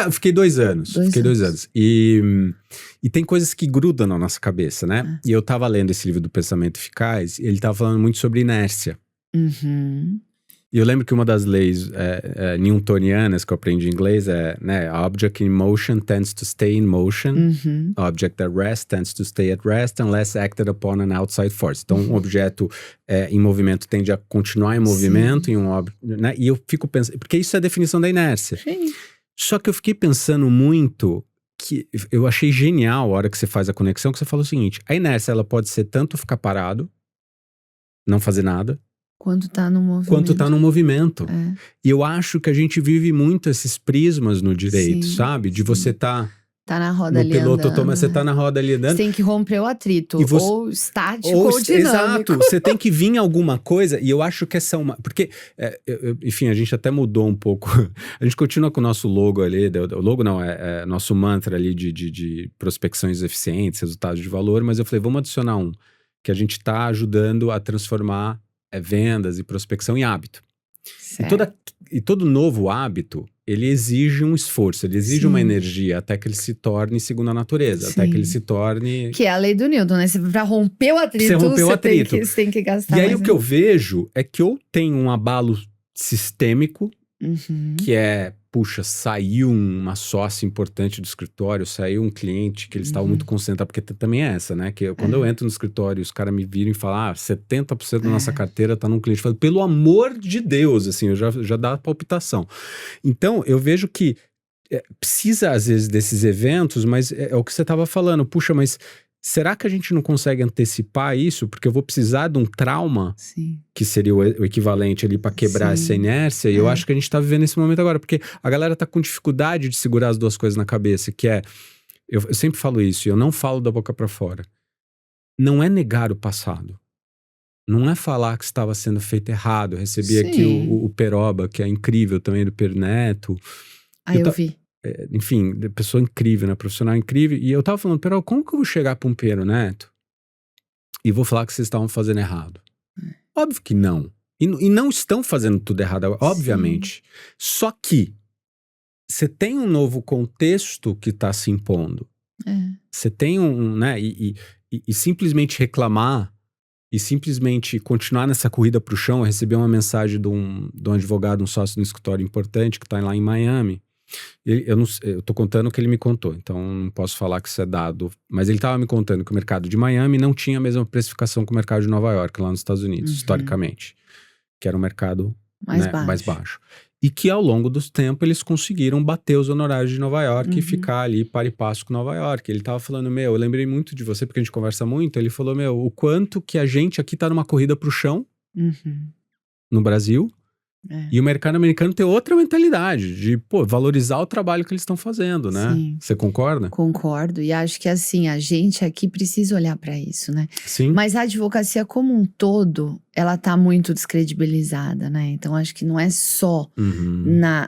Eu fiquei 2 anos. Fiquei 2 anos. E tem coisas que grudam na nossa cabeça, né? E eu tava lendo esse livro do Pensamento Eficaz, e ele tava falando muito sobre inércia. E eu lembro que uma das leis newtonianas que eu aprendi em inglês é, né, object in motion tends to stay in motion, object at rest tends to stay at rest unless acted upon an outside force. Então, um objeto em movimento tende a continuar em movimento, né? E eu fico pensando, porque isso é a definição da inércia. Só que eu fiquei pensando muito, que eu achei genial a hora que você faz a conexão, que você falou o seguinte, a inércia ela pode ser tanto ficar parado, não fazer nada, quanto tá no movimento. E eu acho que a gente vive muito esses prismas no direito, sabe? De você tá na roda ali piloto andando. Você tá na roda ali andando. Você tem que romper o atrito, ou estático ou dinâmico. Exato, você tem que vir alguma coisa, e eu acho que essa é uma... Porque, enfim, a gente até mudou um pouco. A gente continua com o nosso logo ali, o logo não, é nosso mantra ali de prospecções eficientes, resultados de valor, mas eu falei, vamos adicionar um, que a gente tá ajudando a transformar vendas e prospecção em hábito. E todo novo hábito, ele exige um esforço, ele exige uma energia até que ele se torne segunda natureza, até que ele se torne... Que é a lei do Newton, né? Pra romper o atrito, você tem que gastar. E aí o que eu vejo é que ou tem um abalo sistêmico, que é puxa, saiu uma sócia importante do escritório, saiu um cliente que eles estavam muito concentrados, porque também é essa, né? Que quando eu entro no escritório, os caras me viram e falam, 70% da nossa carteira tá num cliente. Eu falo, pelo amor de Deus, assim, eu já dá palpitação. Então, eu vejo que precisa, às vezes, desses eventos, mas é o que você estava falando. Puxa, mas será que a gente não consegue antecipar isso? Porque eu vou precisar de um trauma, que seria o equivalente ali para quebrar essa inércia. E eu acho que a gente está vivendo esse momento agora. Porque a galera tá com dificuldade de segurar as duas coisas na cabeça, que é... Eu sempre falo isso, e eu não falo da boca para fora. Não é negar o passado. Não é falar que estava sendo feito errado. Eu recebi aqui o Peroba, que é incrível também, do Pedro Neto. Eu vi. Enfim, pessoa incrível, né? Profissional incrível. E eu tava falando, Perol, como que eu vou chegar para um Pedro Neto e vou falar que vocês estavam fazendo errado? Óbvio que não. E não estão fazendo tudo errado, obviamente. Só que você tem um novo contexto que está se impondo. Você tem né? E simplesmente reclamar e simplesmente continuar nessa corrida pro chão. Eu recebi uma mensagem de um advogado, um sócio no escritório importante que tá lá em Miami. Eu tô contando o que ele me contou, então não posso falar que isso é dado, mas ele tava me contando que o mercado de Miami não tinha a mesma precificação que o mercado de Nova York, lá nos Estados Unidos, historicamente, que era um mercado mais baixo. E que ao longo do tempo eles conseguiram bater os honorários de Nova York e ficar ali par e passo com Nova York. Ele tava falando, eu lembrei muito de você, porque a gente conversa muito, ele falou, o quanto que a gente aqui tá numa corrida pro chão, no Brasil, e o mercado americano tem outra mentalidade de, valorizar o trabalho que eles estão fazendo, né? Sim. Você concorda? Concordo, e acho que assim, a gente aqui precisa olhar para isso, né? Sim. Mas a advocacia como um todo, ela tá muito descredibilizada, né? Então acho que não é só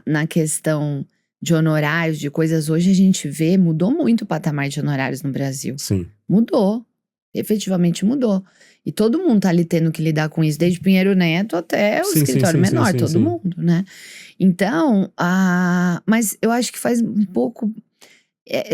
na questão de honorários, de coisas. Hoje a gente vê, mudou muito o patamar de honorários no Brasil. Sim. Mudou, efetivamente mudou. E todo mundo tá ali tendo que lidar com isso, desde Pinheiro Neto até o escritório menor, todo mundo, né? Então, mas eu acho que faz um pouco...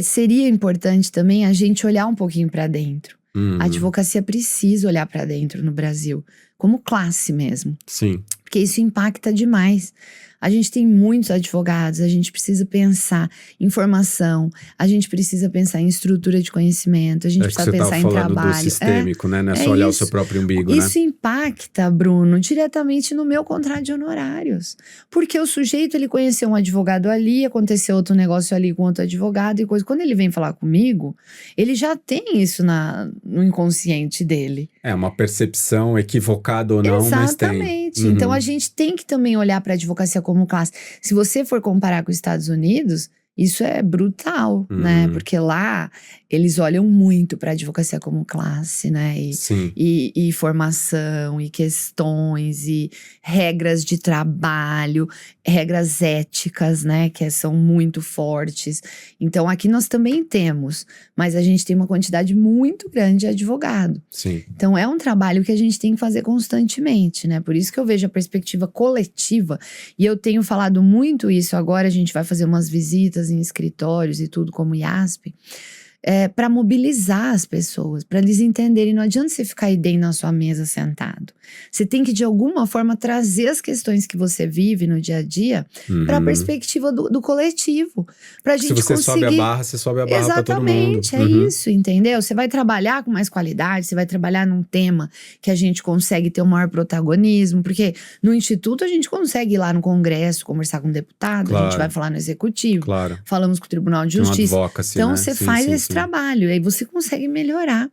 seria importante também a gente olhar um pouquinho para dentro. A advocacia precisa olhar para dentro no Brasil, como classe mesmo. Sim. Porque isso impacta demais. A gente tem muitos advogados, a gente precisa pensar em formação, a gente precisa pensar em estrutura de conhecimento, a gente precisa pensar em trabalho. Você tá falando do sistêmico, né? Não é só olhar o seu próprio umbigo, né? Isso impacta, Bruno, diretamente no meu contrato de honorários. Porque o sujeito, ele conheceu um advogado ali, aconteceu outro negócio ali com outro advogado e coisa. Quando ele vem falar comigo, ele já tem isso no inconsciente dele. É uma percepção equivocada ou não, mas tem. Exatamente. Então a gente tem que também olhar para a advocacia como classe. Se você for comparar com os Estados Unidos, isso é brutal, né? Porque lá eles olham muito para a advocacia como classe, né? E formação, e questões, e regras de trabalho, regras éticas, né? Que são muito fortes. Então aqui nós também temos, mas a gente tem uma quantidade muito grande de advogado. Sim. Então é um trabalho que a gente tem que fazer constantemente, né? Por isso que eu vejo a perspectiva coletiva, e eu tenho falado muito isso agora. A gente vai fazer umas visitas em escritórios e tudo como IASP, para mobilizar as pessoas, para eles entenderem. Não adianta você ficar aí dentro na sua mesa sentado. Você tem que, de alguma forma, trazer as questões que você vive no dia a dia para a perspectiva do coletivo. Pra gente Se você sobe a barra, você sobe a barra para todo mundo. Exatamente, é isso, entendeu? Você vai trabalhar com mais qualidade, você vai trabalhar num tema que a gente consegue ter um maior protagonismo, porque no Instituto a gente consegue ir lá no Congresso, conversar com o deputado, a gente vai falar no Executivo, falamos com o Tribunal de Justiça. Então né? você faz esse trabalho, aí você consegue melhorar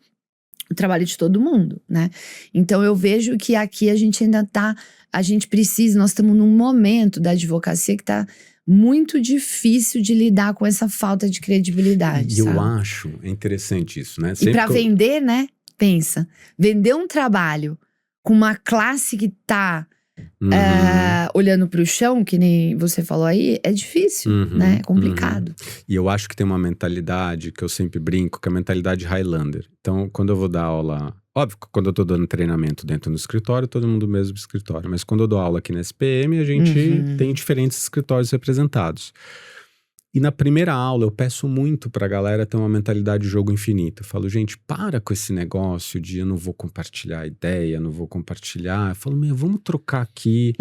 o trabalho de todo mundo, né? Então eu vejo que aqui a gente ainda nós estamos num momento da advocacia que tá muito difícil de lidar com essa falta de credibilidade. E eu acho interessante isso, né? E para vender, né? Pensa, vender um trabalho com uma classe que tá olhando para o chão, que nem você falou aí, é difícil, né? É complicado. E eu acho que tem uma mentalidade que eu sempre brinco, que é a mentalidade Highlander. Então, quando eu vou dar aula... Óbvio que quando eu tô dando treinamento dentro do escritório, todo mundo do mesmo escritório. Mas quando eu dou aula aqui na SPM, a gente tem diferentes escritórios representados. E na primeira aula eu peço muito pra galera ter uma mentalidade de jogo infinito. Eu falo, gente, para com esse negócio de eu não vou compartilhar ideia, não vou compartilhar. Eu falo, vamos trocar aqui.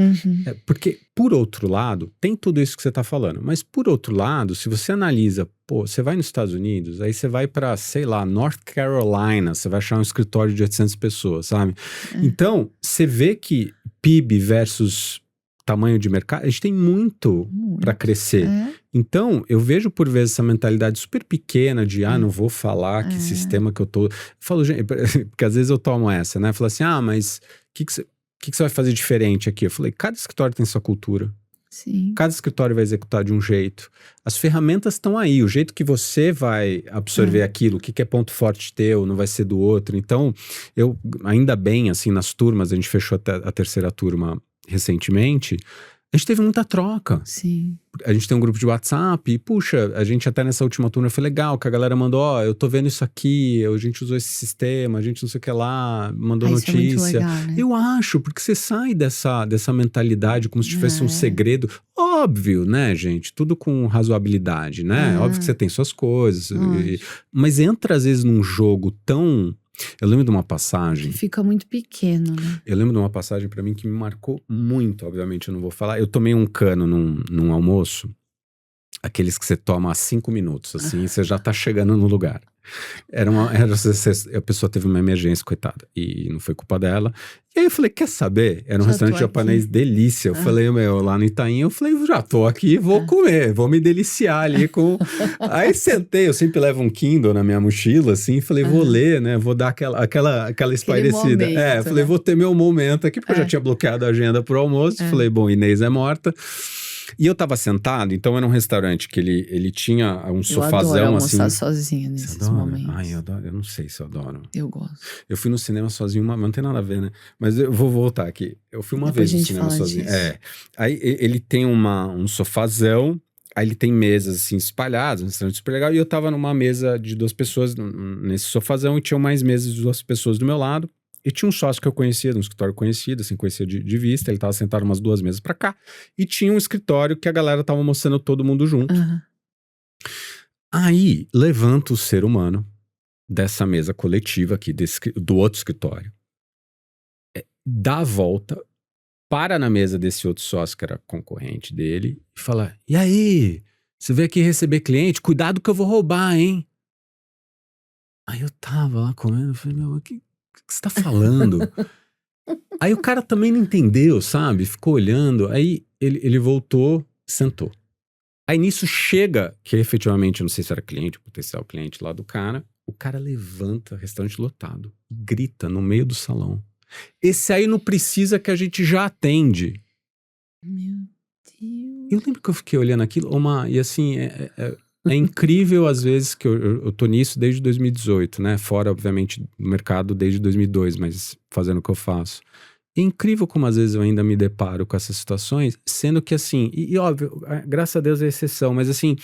Porque, por outro lado, tem tudo isso que você tá falando. Mas, por outro lado, se você analisa, pô, você vai nos Estados Unidos, aí você vai pra, sei lá, North Carolina, você vai achar um escritório de 800 pessoas, sabe? Então, você vê que PIB versus tamanho de mercado, a gente tem muito para crescer. Então, eu vejo por vezes essa mentalidade super pequena de, não vou falar que sistema que eu tô... Eu falo, gente, porque às vezes eu tomo essa, né? Eu falo assim, mas o que você vai fazer diferente aqui? Eu falei, cada escritório tem sua cultura. Sim. Cada escritório vai executar de um jeito. As ferramentas estão aí. O jeito que você vai absorver aquilo, o que é ponto forte teu, não vai ser do outro. Então, eu, ainda bem, assim, nas turmas, a gente fechou a terceira turma recentemente, a gente teve muita troca. Sim. A gente tem um grupo de WhatsApp e, puxa, a gente até nessa última turma foi legal, que a galera mandou, eu tô vendo isso aqui, a gente usou esse sistema, a gente não sei o que lá, mandou notícia. Isso é muito legal, né? Eu acho, porque você sai dessa mentalidade como se tivesse um segredo. Óbvio, né, gente? Tudo com razoabilidade, né? Óbvio que você tem suas coisas. Mas entra, às vezes, num jogo tão... Eu lembro de uma passagem... Que fica muito pequeno, né? Eu lembro de uma passagem pra mim que me marcou muito, obviamente eu não vou falar. Eu tomei um cano num almoço, aqueles que você toma há 5 minutos, assim, você já tá chegando no lugar. A pessoa teve uma emergência, coitada, e não foi culpa dela. E aí eu falei, quer saber? Era um restaurante japonês delícia. Eu falei, lá no Itaim, eu falei, já tô aqui, vou comer, vou me deliciar ali com... Aí sentei, eu sempre levo um Kindle na minha mochila, assim, falei, vou ler, né, vou dar aquela espairecida. Momento, falei, vou ter meu momento aqui, porque eu já tinha bloqueado a agenda pro almoço. Falei, bom, Inês é morta. E eu tava sentado, então era um restaurante que ele tinha um sofazão, eu adoro assim. almoçar sozinha nesses momentos. Ai, eu adoro. Eu não sei se eu adoro. Eu gosto. Eu fui no cinema sozinho, não tem nada a ver, né? Mas eu vou voltar aqui. Eu fui uma Depois vez no cinema sozinho. Disso. Aí ele tem um sofazão, aí ele tem mesas assim espalhadas, um restaurante super legal. E eu tava numa mesa de 2 pessoas nesse sofazão e tinham mais mesas de 2 pessoas do meu lado. E tinha um sócio que eu conhecia, de um escritório conhecido, assim, conhecia de vista. Ele tava sentado umas 2 mesas pra cá. E tinha um escritório que a galera tava almoçando todo mundo junto. Aí, levanta o ser humano dessa mesa coletiva aqui, do outro escritório. Dá a volta, para na mesa desse outro sócio, que era concorrente dele, e fala, e aí, você veio aqui receber cliente? Cuidado que eu vou roubar, hein? Aí eu tava lá comendo, falei, o que você tá falando? Aí o cara também não entendeu, sabe? Ficou olhando. Aí ele voltou, sentou. Aí nisso chega, que efetivamente, eu não sei se era cliente, potencial cliente lá do cara. O cara levanta, restaurante lotado, grita no meio do salão. Esse aí não precisa, que a gente já atende. Meu Deus. Eu lembro que eu fiquei olhando aquilo, e assim, é incrível às vezes que eu tô nisso desde 2018, né? Fora, obviamente, do mercado desde 2002, mas fazendo o que eu faço. É incrível como às vezes eu ainda me deparo com essas situações, sendo que assim, e óbvio, graças a Deus é exceção, mas assim,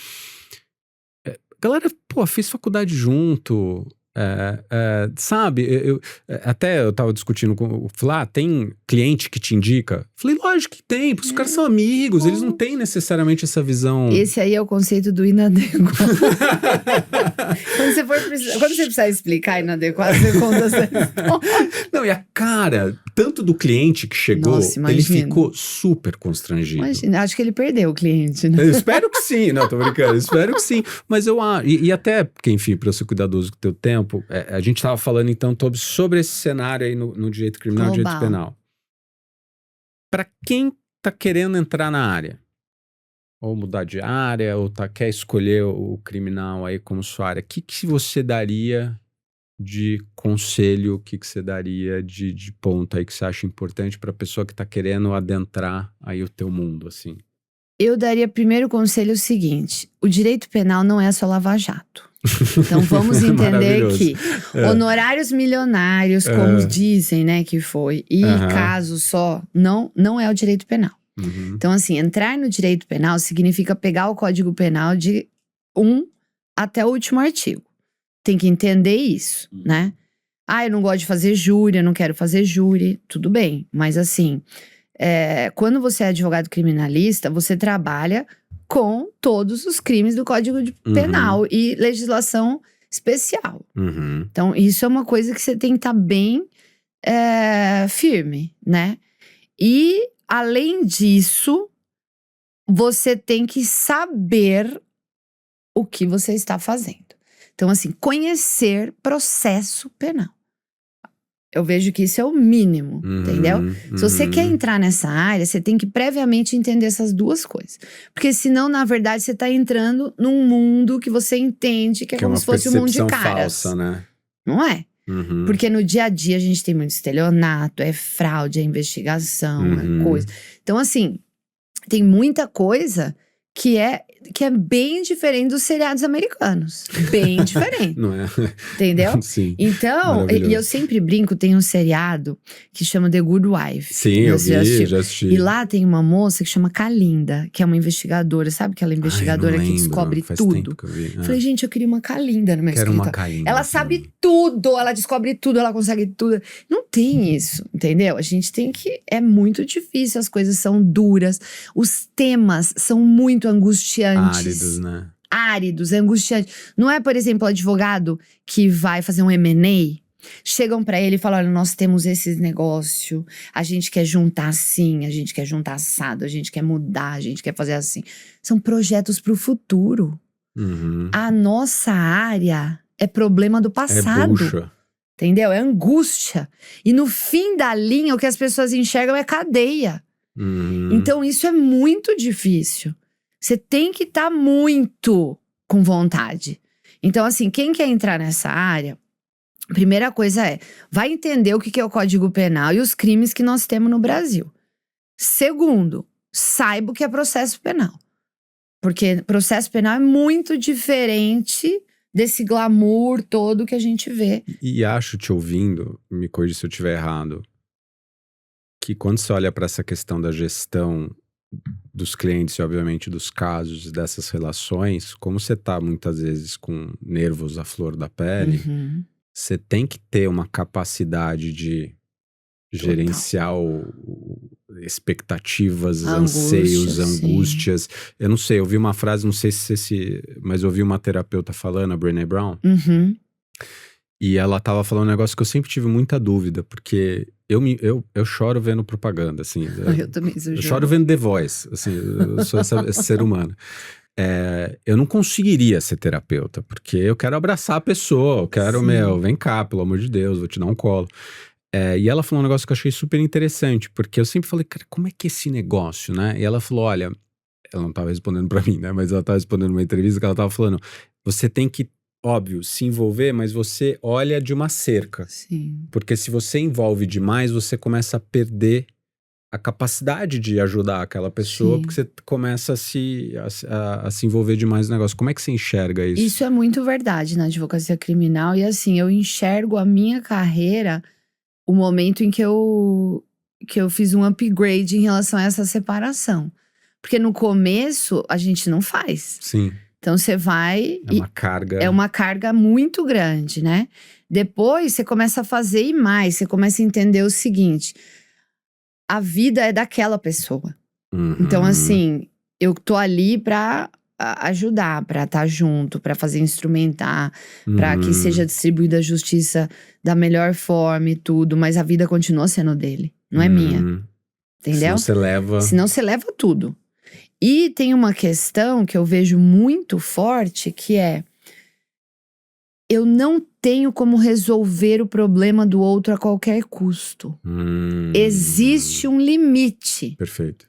galera, fez faculdade junto, sabe? Até eu tava discutindo falei, tem cliente que te indica? Falei, lógico que tem, porque os caras são amigos, eles não têm necessariamente essa visão. Esse aí é o conceito do inadequado. Quando você precisar explicar inadequado, você conta essa história. Não, e a cara, tanto do cliente que chegou, Nossa, ele ficou super constrangido. Imagina, acho que ele perdeu o cliente, né? Eu espero que sim, não, tô brincando, espero que sim. Mas eu acho, e até, porque enfim, pra eu ser cuidadoso com o teu tempo, a gente tava falando então sobre esse cenário aí no direito criminal e direito penal. Pra quem tá querendo entrar na área, ou mudar de área, ou quer escolher o criminal aí como sua área, o que você daria de conselho, o que você daria de ponto aí que você acha importante pra pessoa que tá querendo adentrar aí o teu mundo, assim? Eu daria primeiro conselho o seguinte, o direito penal não é só lava-jato. Então vamos entender que honorários milionários, como dizem, né, que foi, e caso só, não é o direito penal. Então assim, entrar no direito penal significa pegar o Código Penal de 1 até o último artigo. Tem que entender isso, né? Eu não gosto de fazer júri, eu não quero fazer júri, tudo bem. Mas assim, quando você é advogado criminalista, você trabalha com todos os crimes do Código Penal e legislação especial. Então, isso é uma coisa que você tem que estar bem firme, né? E, além disso, você tem que saber o que você está fazendo. Então, assim, conhecer processo penal. Eu vejo que isso é o mínimo, entendeu? Se você quer entrar nessa área, você tem que previamente entender essas duas coisas. Porque senão, na verdade, você está entrando num mundo que você entende que é como se fosse um mundo de caras. Falsa, né? Não é? Porque no dia a dia a gente tem muito estelionato, é fraude, é investigação, é coisa. Então, assim, tem muita coisa que é bem diferente dos seriados americanos. Bem diferente. Não é? Entendeu? Sim. Então, e eu sempre brinco, tem um seriado que chama The Good Wife. Sim, eu vi, já assisti. E lá tem uma moça que chama Kalinda, que é uma investigadora. Sabe aquela investigadora que descobre tudo? Que eu vi. Falei, gente, eu queria uma Kalinda no meu Quero escritório. uma Kalinda. Ela sabe tudo, ela descobre tudo, ela consegue tudo. Não tem isso, entendeu? A gente tem que… É muito difícil, as coisas são duras. Os temas são muito angustiantes. Áridos, né? Áridos, angustiantes. Não é, por exemplo, o advogado que vai fazer um M&A, chegam pra ele e falam, olha, nós temos esse negócio, a gente quer juntar assim, a gente quer juntar assado, a gente quer mudar, a gente quer fazer assim. São projetos pro futuro. A nossa área é problema do passado. É bucha. Entendeu? É angústia. E no fim da linha, o que as pessoas enxergam é cadeia. Então isso é muito difícil. Você tem que estar muito com vontade. Então, assim, quem quer entrar nessa área, a primeira coisa vai entender o que é o Código Penal e os crimes que nós temos no Brasil. Segundo, saiba o que é processo penal. Porque processo penal é muito diferente desse glamour todo que a gente vê. E acho, te ouvindo, me corrija se eu estiver errado, que quando você olha para essa questão da gestão dos clientes e, obviamente, dos casos, dessas relações, como você tá muitas vezes com nervos à flor da pele, você tem que ter uma capacidade de gerenciar expectativas, anseios, angústias. Eu não sei, eu vi uma frase, não sei mas eu vi uma terapeuta falando, a Brené Brown, e ela tava falando um negócio que eu sempre tive muita dúvida, porque eu choro vendo propaganda, assim. Eu também sou. Eu choro vendo The Voice, assim, eu sou esse ser humano. Eu não conseguiria ser terapeuta, porque eu quero abraçar a pessoa, eu quero, vem cá, pelo amor de Deus, vou te dar um colo. E ela falou um negócio que eu achei super interessante, porque eu sempre falei, cara, como é que é esse negócio, né? E ela falou, olha, ela não tava respondendo pra mim, né? Mas ela tava respondendo uma entrevista que ela tava falando, você tem que, óbvio, se envolver, mas você olha de uma cerca. Sim. Porque se você envolve demais, você começa a perder a capacidade de ajudar aquela pessoa, porque você começa a se envolver demais no negócio. Como é que você enxerga isso? Isso é muito verdade na advocacia criminal. E assim, eu enxergo a minha carreira, o momento em que eu fiz um upgrade em relação a essa separação. Porque no começo, a gente não faz. Sim. Então você vai… É uma carga. É uma carga muito grande, né? Depois você começa a fazer e mais. Você começa a entender o seguinte… A vida é daquela pessoa. Então, assim, eu tô ali pra ajudar, pra estar junto, pra fazer instrumentar, pra que seja distribuída a justiça da melhor forma e tudo. Mas a vida continua sendo dele, não é minha. Entendeu? Senão você leva tudo. E tem uma questão que eu vejo muito forte, que é… Eu não tenho como resolver o problema do outro a qualquer custo. Existe um limite. Perfeito.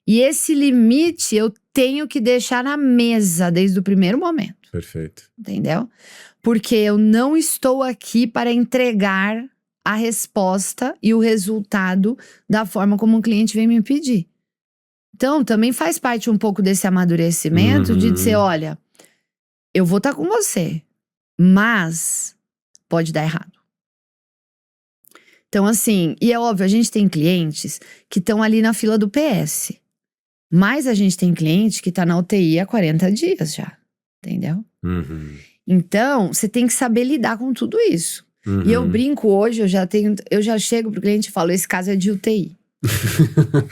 E esse limite eu tenho que deixar na mesa desde o primeiro momento. Perfeito. Entendeu? Porque eu não estou aqui para entregar a resposta e o resultado da forma como o cliente vem me pedir. Então, também faz parte um pouco desse amadurecimento de dizer, olha, eu vou estar com você, mas pode dar errado. Então, assim, e é óbvio, a gente tem clientes que estão ali na fila do PS. Mas a gente tem cliente que tá na UTI há 40 dias já, entendeu? Então, você tem que saber lidar com tudo isso. E eu brinco hoje, eu já chego pro cliente e falo, esse caso é de UTI.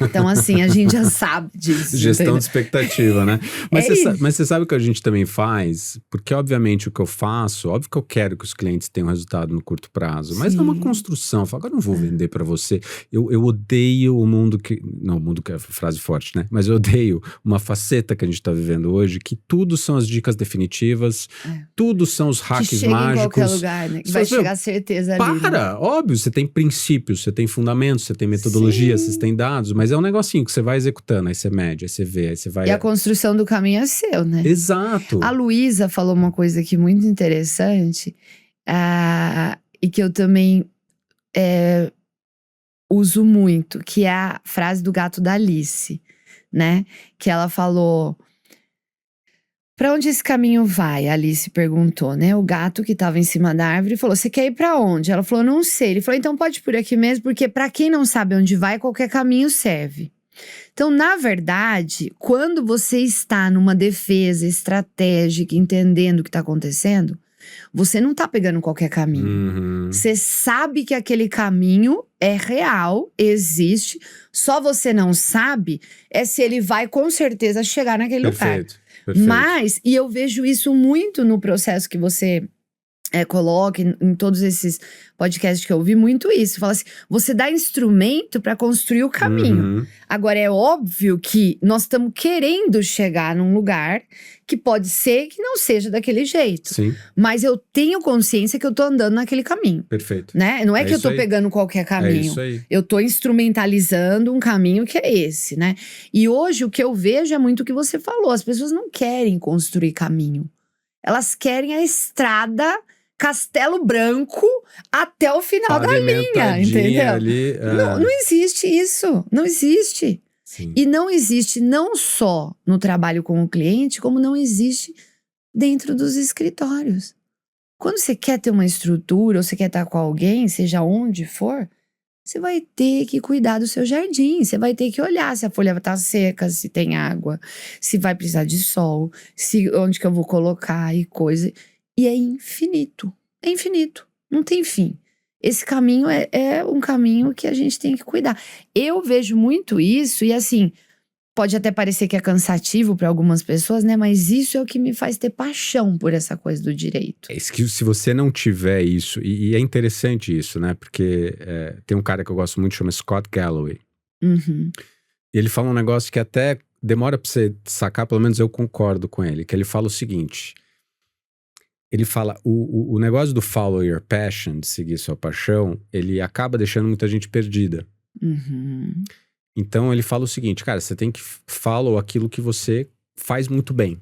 Então, assim, a gente já sabe disso. Gestão entendeu? de expectativa, né? Mas, É mas você sabe o que a gente também faz? Porque, obviamente, o que eu faço, óbvio que eu quero que os clientes tenham resultado no curto prazo, mas é uma Sim. construção. Eu falo, agora eu não vou vender para você. Eu odeio o mundo que. Não, o mundo que é frase forte, né? Mas eu odeio uma faceta que a gente tá vivendo hoje, que tudo são as dicas definitivas, tudo são os Que hacks chega mágicos. em qualquer lugar, né? Que vai chegar a certeza ali. Né? Para! Óbvio, você tem princípios, você tem fundamentos, você tem metodologia, Sim. você tem dados, mas é um negocinho que você vai executando, aí você mede, aí você vê, aí você vai. E a construção do caminho é seu, né? Exato. A Luísa falou uma coisa aqui muito interessante, e que eu também uso muito, que é a frase do gato da Alice, né? Que ela falou: pra onde esse caminho vai? A Alice perguntou, né? O gato que tava em cima da árvore falou: você quer ir pra onde? Ela falou: não sei. Ele falou: então pode ir por aqui mesmo, porque pra quem não sabe onde vai, qualquer caminho serve. Então, na verdade, quando você está numa defesa estratégica, entendendo o que está acontecendo, você não está pegando qualquer caminho. Uhum. Você sabe que aquele caminho é real, existe, só você não sabe se ele vai com certeza chegar naquele lugar. Perfeito. Mas, e eu vejo isso muito no processo que você coloca em todos esses podcasts que eu ouvi, muito isso. Fala assim, você dá instrumento para construir o caminho. Uhum. Agora, é óbvio que nós estamos querendo chegar num lugar que pode ser que não seja daquele jeito. Sim, Mas eu tenho consciência que eu tô andando naquele caminho. perfeito. Né? Não é que eu isso tô aí. pegando qualquer caminho. É isso aí. Eu tô instrumentalizando um caminho que é esse, né? E hoje o que eu vejo é muito o que você falou. As pessoas não querem construir caminho. Elas querem a estrada Castelo Branco até o final da linha, entendeu? Ali, Não existe isso. Não existe. Sim. E não existe não só no trabalho com o cliente, como não existe dentro dos escritórios. Quando você quer ter uma estrutura ou você quer estar com alguém, seja onde for, você vai ter que cuidar do seu jardim. Você vai ter que olhar se a folha está seca, se tem água, se vai precisar de sol, onde que eu vou colocar e coisa. E é infinito. É infinito. Não tem fim. Esse caminho é um caminho que a gente tem que cuidar. Eu vejo muito isso e assim, pode até parecer que é cansativo para algumas pessoas, né? Mas isso é o que me faz ter paixão por essa coisa do direito. É isso que se você não tiver isso, e é interessante isso, né? Porque tem um cara que eu gosto muito, chama Scott Galloway. Uhum. Ele fala um negócio que até demora pra você sacar, pelo menos eu concordo com ele, que ele fala o seguinte... Ele fala, o negócio do follow your passion, de seguir sua paixão, ele acaba deixando muita gente perdida. Uhum. Então ele fala o seguinte, cara, você tem que follow aquilo que você faz muito bem.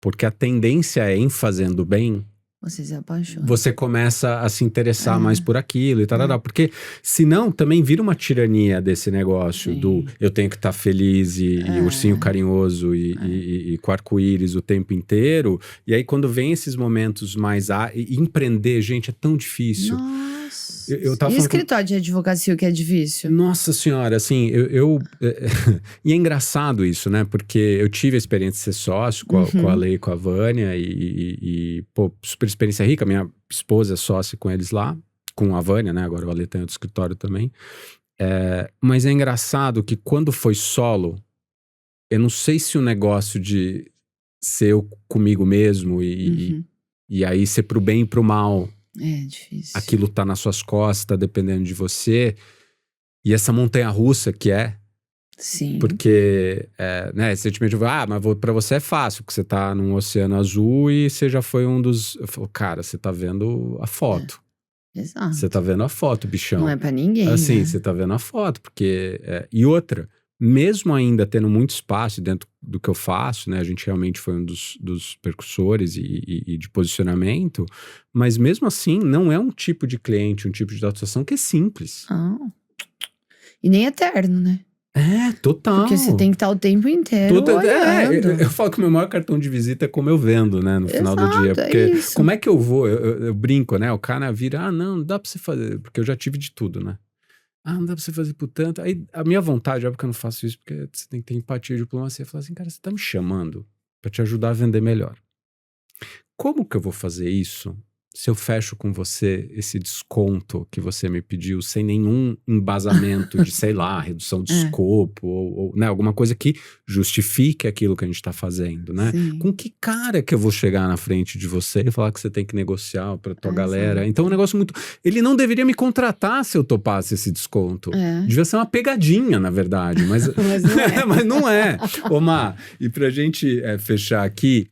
Porque a tendência é, em fazendo bem, Você se apaixona. você começa a se interessar mais por aquilo e tal. Porque senão também vira uma tirania desse negócio do eu tenho que estar feliz e ursinho carinhoso e com arco-íris o tempo inteiro. E aí quando vem esses momentos mais... E empreender, gente, é tão difícil. Nossa. Eu tava e escritório de advocacia, o que é difícil? Nossa senhora, assim, e é engraçado isso, né? Porque eu tive a experiência de ser sócio com a Lei e com a Vânia e pô, super experiência rica. Minha esposa é sócia com eles lá, com a Vânia, né? Agora o Ale tem outro escritório também. Mas é engraçado que quando foi solo, eu não sei se o negócio de ser eu comigo mesmo e aí ser pro bem e pro mal... É difícil. Aquilo tá nas suas costas, tá dependendo de você. E essa montanha-russa que é. Sim. Porque, né, recentemente eu falei, mas pra você é fácil, porque você tá num oceano azul e você já foi um dos... Eu falo, cara, você tá vendo a foto. Exato. Você tá vendo a foto, bichão. Não é pra ninguém, assim, né? você tá vendo a foto, porque... E outra, mesmo ainda tendo muito espaço dentro do que eu faço, né? A gente realmente foi um dos percussores e de posicionamento, mas mesmo assim não é um tipo de cliente, um tipo de atuação que é simples. E nem eterno, né? Total. Porque você tem que estar o tempo inteiro olhando. Eu falo que o meu maior cartão de visita é como eu vendo, né? No final do dia. Porque como é que eu vou? Eu brinco, né? O cara vira, não dá pra você fazer, porque eu já tive de tudo, né? Não dá pra você fazer por tanto. Aí a minha vontade, óbvio que eu não faço isso, porque você tem que ter empatia e diplomacia. Falar assim, cara, você tá me chamando pra te ajudar a vender melhor. Como que eu vou fazer isso se eu fecho com você esse desconto que você me pediu sem nenhum embasamento de, sei lá, redução de escopo ou né, alguma coisa que justifique aquilo que a gente tá fazendo, né? Sim. Com que cara que eu vou chegar na frente de você e falar que você tem que negociar pra tua galera? Então é um negócio muito... Ele não deveria me contratar se eu topasse esse desconto. Devia ser uma pegadinha, na verdade, mas, Mas não é. mas não é. Ô, Má, e pra gente fechar aqui,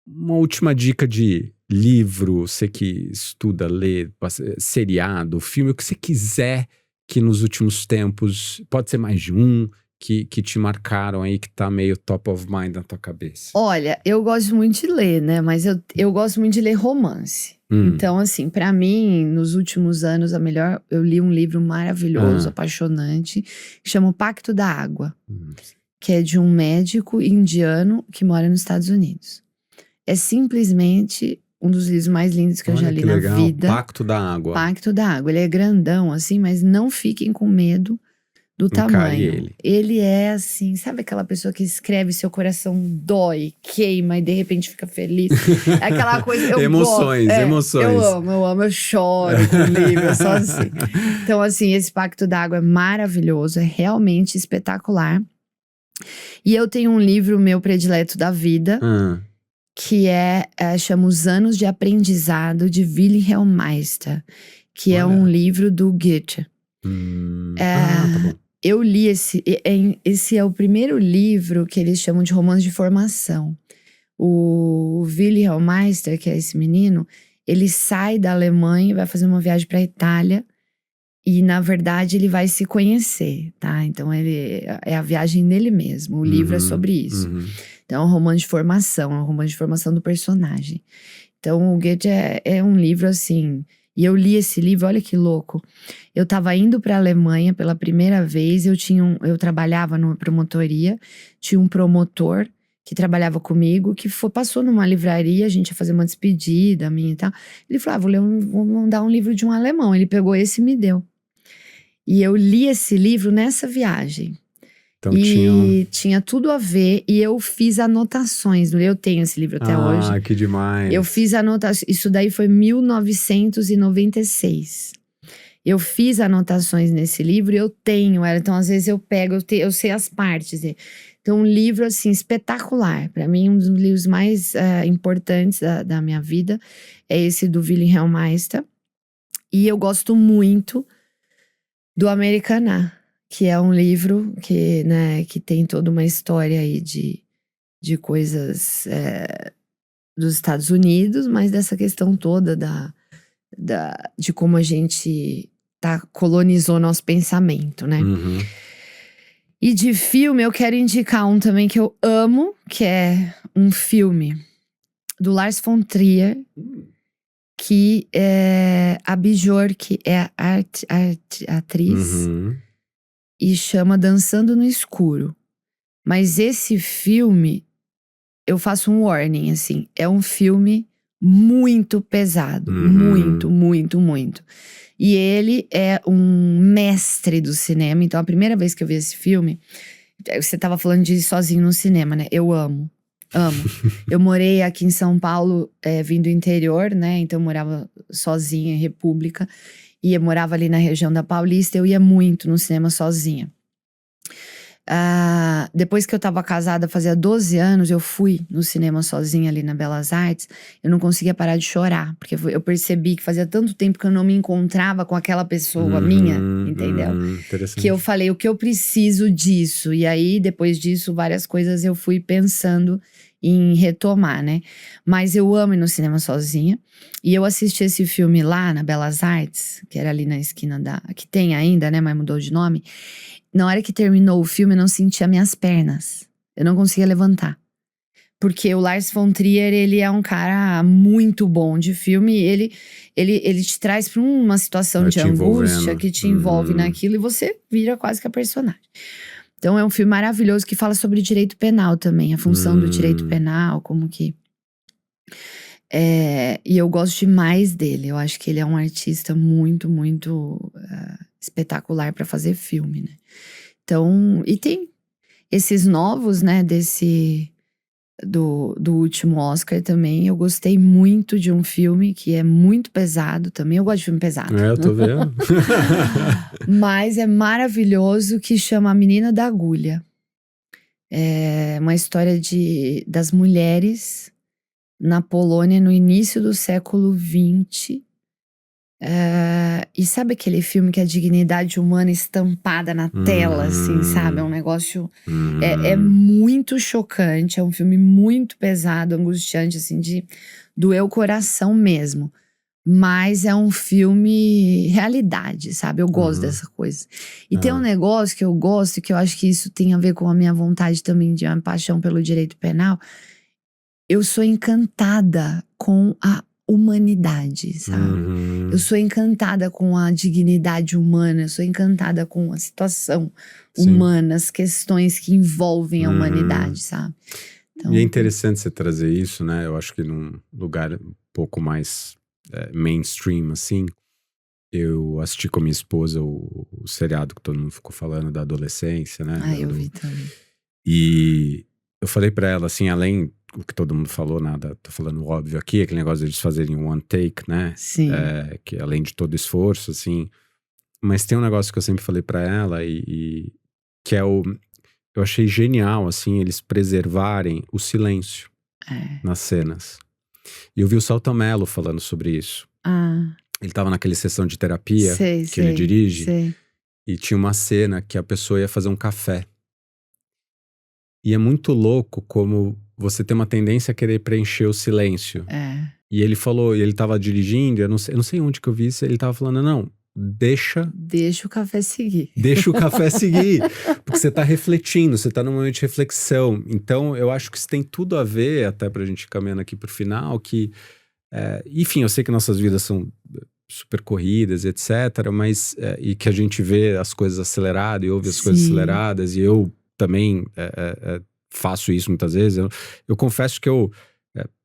uma última dica de livro, você que estuda, lê, seriado, filme, o que você quiser que nos últimos tempos, pode ser mais de um, que te marcaram aí, que tá meio top of mind na tua cabeça. Olha, eu gosto muito de ler, né? Mas eu gosto muito de ler romance. Então, assim, pra mim, nos últimos anos, eu li um livro maravilhoso, apaixonante, que chama O Pacto da Água, que é de um médico indiano que mora nos Estados Unidos. É simplesmente um dos livros mais lindos que eu já li na vida. Pacto da Água. Pacto da Água. Ele é grandão, assim, mas não fiquem com medo do tamanho. Ele é assim, sabe aquela pessoa que escreve, seu coração dói, queima e de repente fica feliz? É aquela coisa. Emoções. Eu amo, eu choro com o livro, é só assim. Então, assim, esse Pacto da Água é maravilhoso, é realmente espetacular. E eu tenho um livro meu predileto da vida. Que chama Os Anos de Aprendizado, de Wilhelm Meister, que é um livro do Goethe. Tá bom. Eu li esse é o primeiro livro que eles chamam de romance de formação. O Wilhelm Meister, que é esse menino, ele sai da Alemanha e vai fazer uma viagem para a Itália. E, na verdade, ele vai se conhecer, tá? Então, é a viagem dele mesmo. O livro é sobre isso. Então, é um romance de formação do personagem. Então, o Goethe é um livro assim... E eu li esse livro, olha que louco. Eu tava indo pra Alemanha pela primeira vez, eu trabalhava numa promotoria, tinha um promotor que trabalhava comigo, que passou numa livraria, a gente ia fazer uma despedida minha e tal. Ele falou, vou mandar um livro de um alemão. Ele pegou esse e me deu. E eu li esse livro nessa viagem. Então, tinha tudo a ver, e eu fiz anotações. Eu tenho esse livro até hoje. Ah, que demais. Eu fiz anotações, isso daí foi 1996. Eu fiz anotações nesse livro e eu tenho ela. Então, às vezes eu pego, eu sei as partes. Então, um livro, assim, espetacular. Para mim, um dos livros mais importantes da minha vida é esse do Wilhelm Meister. E eu gosto muito do Americaná, que é um livro que tem toda uma história aí de coisas dos Estados Unidos, mas dessa questão toda de como a gente colonizou nosso pensamento, né? E de filme, eu quero indicar um também que eu amo, que é um filme do Lars von Trier, que a Björk é a atriz, e chama Dançando no Escuro. Mas esse filme, eu faço um warning, assim, é um filme muito pesado, muito, muito, muito. E ele é um mestre do cinema, então a primeira vez que eu vi esse filme, você tava falando de ir sozinho no cinema, né? Eu amo. Eu morei aqui em São Paulo, vindo do interior, né? Então eu morava sozinha em República. E eu morava ali na região da Paulista, eu ia muito no cinema sozinha. Depois que eu tava casada, fazia 12 anos, eu fui no cinema sozinha ali na Belas Artes. Eu não conseguia parar de chorar, porque eu percebi que fazia tanto tempo que eu não me encontrava com aquela pessoa minha, entendeu? Que eu falei, o que eu preciso disso? E aí, depois disso, várias coisas eu fui pensando em retomar, né? Mas eu amo ir no cinema sozinha. E eu assisti esse filme lá na Belas Artes, que era ali na esquina que tem ainda, né? Mas mudou de nome. Na hora que terminou o filme, eu não sentia minhas pernas. Eu não conseguia levantar. Porque o Lars von Trier, ele é um cara muito bom de filme. Ele te traz pra uma situação de angústia que te envolve naquilo. E você vira quase que a personagem. Então é um filme maravilhoso que fala sobre direito penal também. A função do direito penal, como que... e eu gosto demais dele. Eu acho que ele é um artista muito, muito espetacular para fazer filme, né? Então, e tem esses novos, né, desse do último Oscar também. Eu gostei muito de um filme que é muito pesado também. Eu gosto de filme pesado. Eu tô vendo. Mas é maravilhoso, que chama A Menina da Agulha. É uma história das mulheres na Polônia no início do século XX. E sabe aquele filme que a dignidade humana estampada na tela, assim, sabe? É um negócio… É muito chocante, é um filme muito pesado, angustiante, assim, de doer o coração mesmo. Mas é um filme realidade, sabe? Eu gosto dessa coisa. E tem um negócio que eu gosto, que eu acho que isso tem a ver com a minha vontade também, de uma paixão pelo direito penal. Eu sou encantada com a humanidade, sabe? Eu sou encantada com a dignidade humana, eu sou encantada com a situação humana, as questões que envolvem a humanidade, sabe? Então, e é interessante você trazer isso, né? Eu acho que num lugar um pouco mais mainstream, assim, eu assisti com a minha esposa o seriado que todo mundo ficou falando da adolescência, né? Eu vi também. E eu falei pra ela, assim, além o que todo mundo falou, nada, tô falando óbvio aqui, aquele negócio de eles fazerem um one take, né? Sim. Que além de todo esforço, assim. Mas tem um negócio que eu sempre falei pra ela que é eu achei genial, assim, eles preservarem o silêncio nas cenas. E eu vi o Selton Mello falando sobre isso. Ele tava naquela sessão de terapia que ele dirige. E tinha uma cena que a pessoa ia fazer um café. E é muito louco como você tem uma tendência a querer preencher o silêncio. E ele falou, e ele tava dirigindo, eu não sei onde que eu vi isso, ele tava falando, não, deixa o café seguir. Deixa o café seguir. Porque você tá refletindo, você tá num momento de reflexão. Então, eu acho que isso tem tudo a ver, até pra gente ir caminhando aqui pro final, que… enfim, eu sei que nossas vidas são super corridas, etc. Mas… e que a gente vê as coisas aceleradas e ouve as coisas aceleradas. E eu também faço isso muitas vezes. Eu confesso que eu…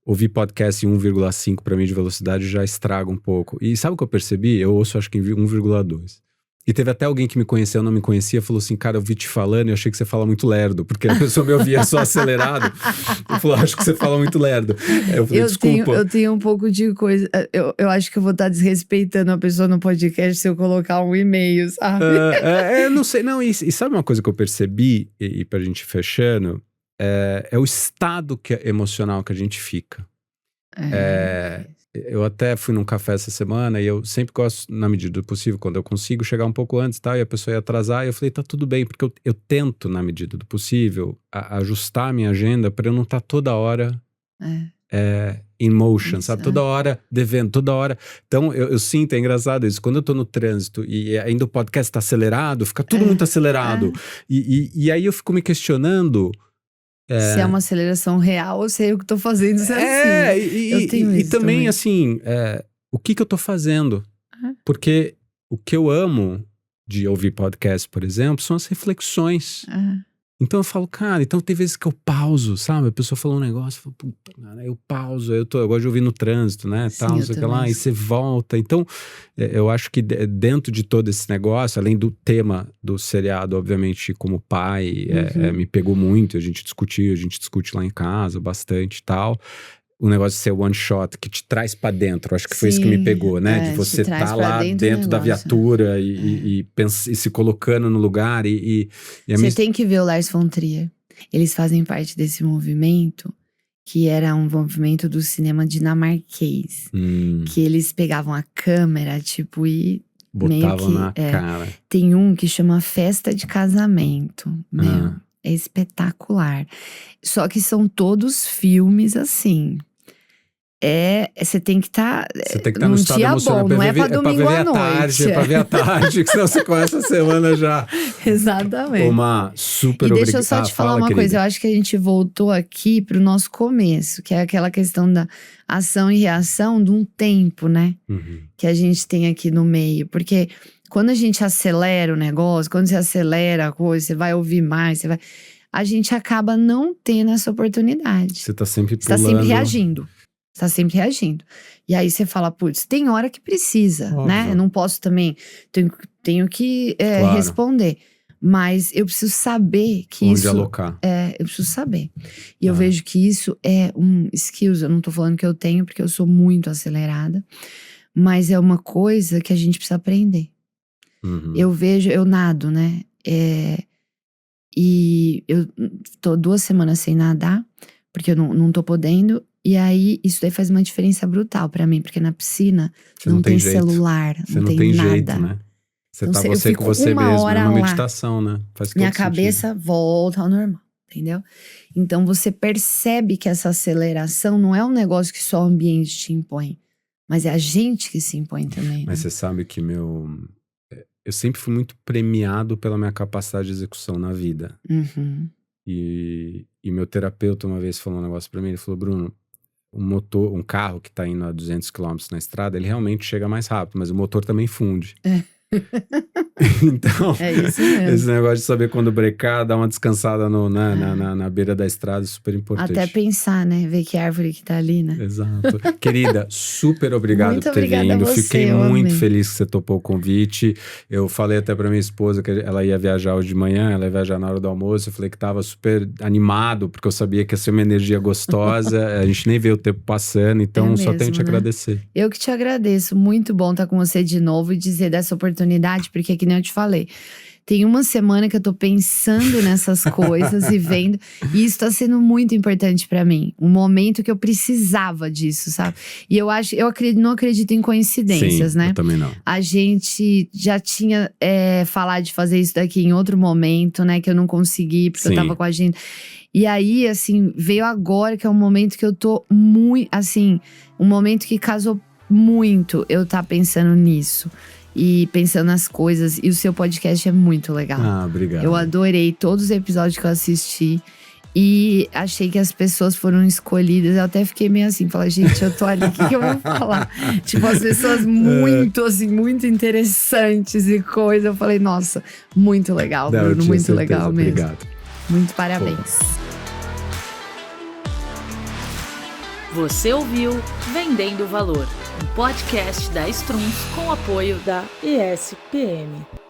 ouvir podcast em 1,5 pra mim de velocidade já estraga um pouco. E sabe o que eu percebi? Eu ouço acho que em 1,2. E teve até alguém que me conheceu, não me conhecia, falou assim, cara, eu vi te falando e eu achei que você fala muito lerdo. Porque a pessoa me ouvia só acelerado. Eu falei, acho que você fala muito lerdo. Eu falei, desculpa. Eu tenho um pouco de coisa… Eu acho que eu vou estar desrespeitando a pessoa no podcast se eu colocar um e-mail, sabe? Não sei, não. E sabe uma coisa que eu percebi, e pra gente ir fechando… É o estado emocional que a gente fica. Eu até fui num café essa semana e eu sempre gosto, na medida do possível, quando eu consigo chegar um pouco antes, tá, e a pessoa ia atrasar, e eu falei, tá tudo bem, porque eu tento, na medida do possível, ajustar a minha agenda para eu não estar toda hora in motion, sabe? Toda hora devendo, toda hora. Então, eu sinto, é engraçado isso, quando eu tô no trânsito e ainda o podcast tá acelerado, fica tudo muito acelerado. E aí eu fico me questionando… se é uma aceleração real ou se é eu que tô fazendo isso assim. Eu tenho isso também, assim, o que eu tô fazendo? Porque o que eu amo de ouvir podcast, por exemplo, são as reflexões. Então eu falo, cara, então tem vezes que eu pauso, sabe? A pessoa falou um negócio, eu falo, puta, cara, eu pauso, eu gosto de ouvir no trânsito, né? Sim, tal, não sei o que lá, e você volta. Então, eu acho que dentro de todo esse negócio, além do tema do seriado, obviamente, como pai, me pegou muito, a gente discute lá em casa bastante e tal. O negócio de ser one shot, que te traz pra dentro, acho que foi isso que me pegou, né? De você tá lá dentro da viatura e se colocando no lugar Você tem que ver o Lars von Trier. Eles fazem parte desse movimento, que era um movimento do cinema dinamarquês. Que eles pegavam a câmera, tipo, e… botavam na cara. Tem um que chama Festa de Casamento, é espetacular. Só que são todos filmes assim. Você tem que estar no estado emocional. Não é pra domingo à noite. É pra ver à tarde, que senão você começa a semana já. Exatamente. Uma super obrigada. Deixa eu só te falar uma coisa. Eu acho que a gente voltou aqui pro nosso começo, que é aquela questão da ação e reação de um tempo, né? Que a gente tem aqui no meio. Porque quando a gente acelera o negócio, quando você acelera a coisa, você vai ouvir mais, a gente acaba não tendo essa oportunidade. Você tá sempre pulando. Você tá sempre reagindo. Tá sempre reagindo. E aí você fala, putz, tem hora que precisa, né? Eu não posso também, tenho que responder. Mas eu preciso saber que Onde isso… alocar. eu preciso saber. E eu vejo que isso é um skills. Eu não tô falando que eu tenho, porque eu sou muito acelerada. Mas é uma coisa que a gente precisa aprender. Eu vejo, eu nado, né? E eu tô 2 semanas sem nadar, porque eu não tô podendo. E aí, isso daí faz uma diferença brutal pra mim. Porque na piscina não tem celular, não tem nada. Jeito, né? Você Então, tá eu você fico com você uma mesmo, é hora uma lá. meditação, né? Faz todo Minha sentido. cabeça volta ao normal, entendeu? Então você percebe que essa aceleração não é um negócio que só o ambiente te impõe, mas é a gente que se impõe também. Mas né? você sabe que eu sempre fui muito premiado pela minha capacidade de execução na vida. E meu terapeuta uma vez falou um negócio pra mim, ele falou, Bruno, um carro que tá indo a 200 km na estrada, ele realmente chega mais rápido, mas o motor também funde. Então, É isso mesmo. esse negócio de saber quando brecar, dar uma descansada na beira da estrada é super importante. Até pensar, né? Ver que árvore que tá ali, né? Exato. Querida, super obrigado Muito por ter obrigada vindo. a você, Fiquei eu muito amei. feliz que você topou o convite. Eu falei até pra minha esposa que ela ia viajar hoje de manhã, ela ia viajar na hora do almoço. Eu falei que tava super animado, porque eu sabia que ia ser uma energia gostosa. A gente nem vê o tempo passando, então só tenho que te agradecer. Eu que te agradeço. Muito bom estar com você de novo e dizer dessa oportunidade, porque que nem eu te falei. Tem uma semana que eu tô pensando nessas coisas e vendo. E isso tá sendo muito importante pra mim. Um momento que eu precisava disso, sabe? E eu não acredito em coincidências, Sim, né? eu também não. A gente já tinha falado de fazer isso daqui em outro momento, né? Que eu não consegui, porque eu tava com a gente. E aí, assim, veio agora, que é um momento que eu tô muito… Assim, um momento que casou muito eu tá pensando nisso. E pensando nas coisas. E o seu podcast é muito legal. Ah, obrigado. Eu adorei todos os episódios que eu assisti. E achei que as pessoas foram escolhidas. Eu até fiquei meio assim, falei, gente, eu tô ali, o que eu vou falar? Tipo, as pessoas muito, assim, muito interessantes e coisa. Eu falei, nossa, muito legal, Bruno, muito legal mesmo. Obrigado. Muito parabéns. Você ouviu Vendendo Valor, um podcast da Strums com apoio da ESPM.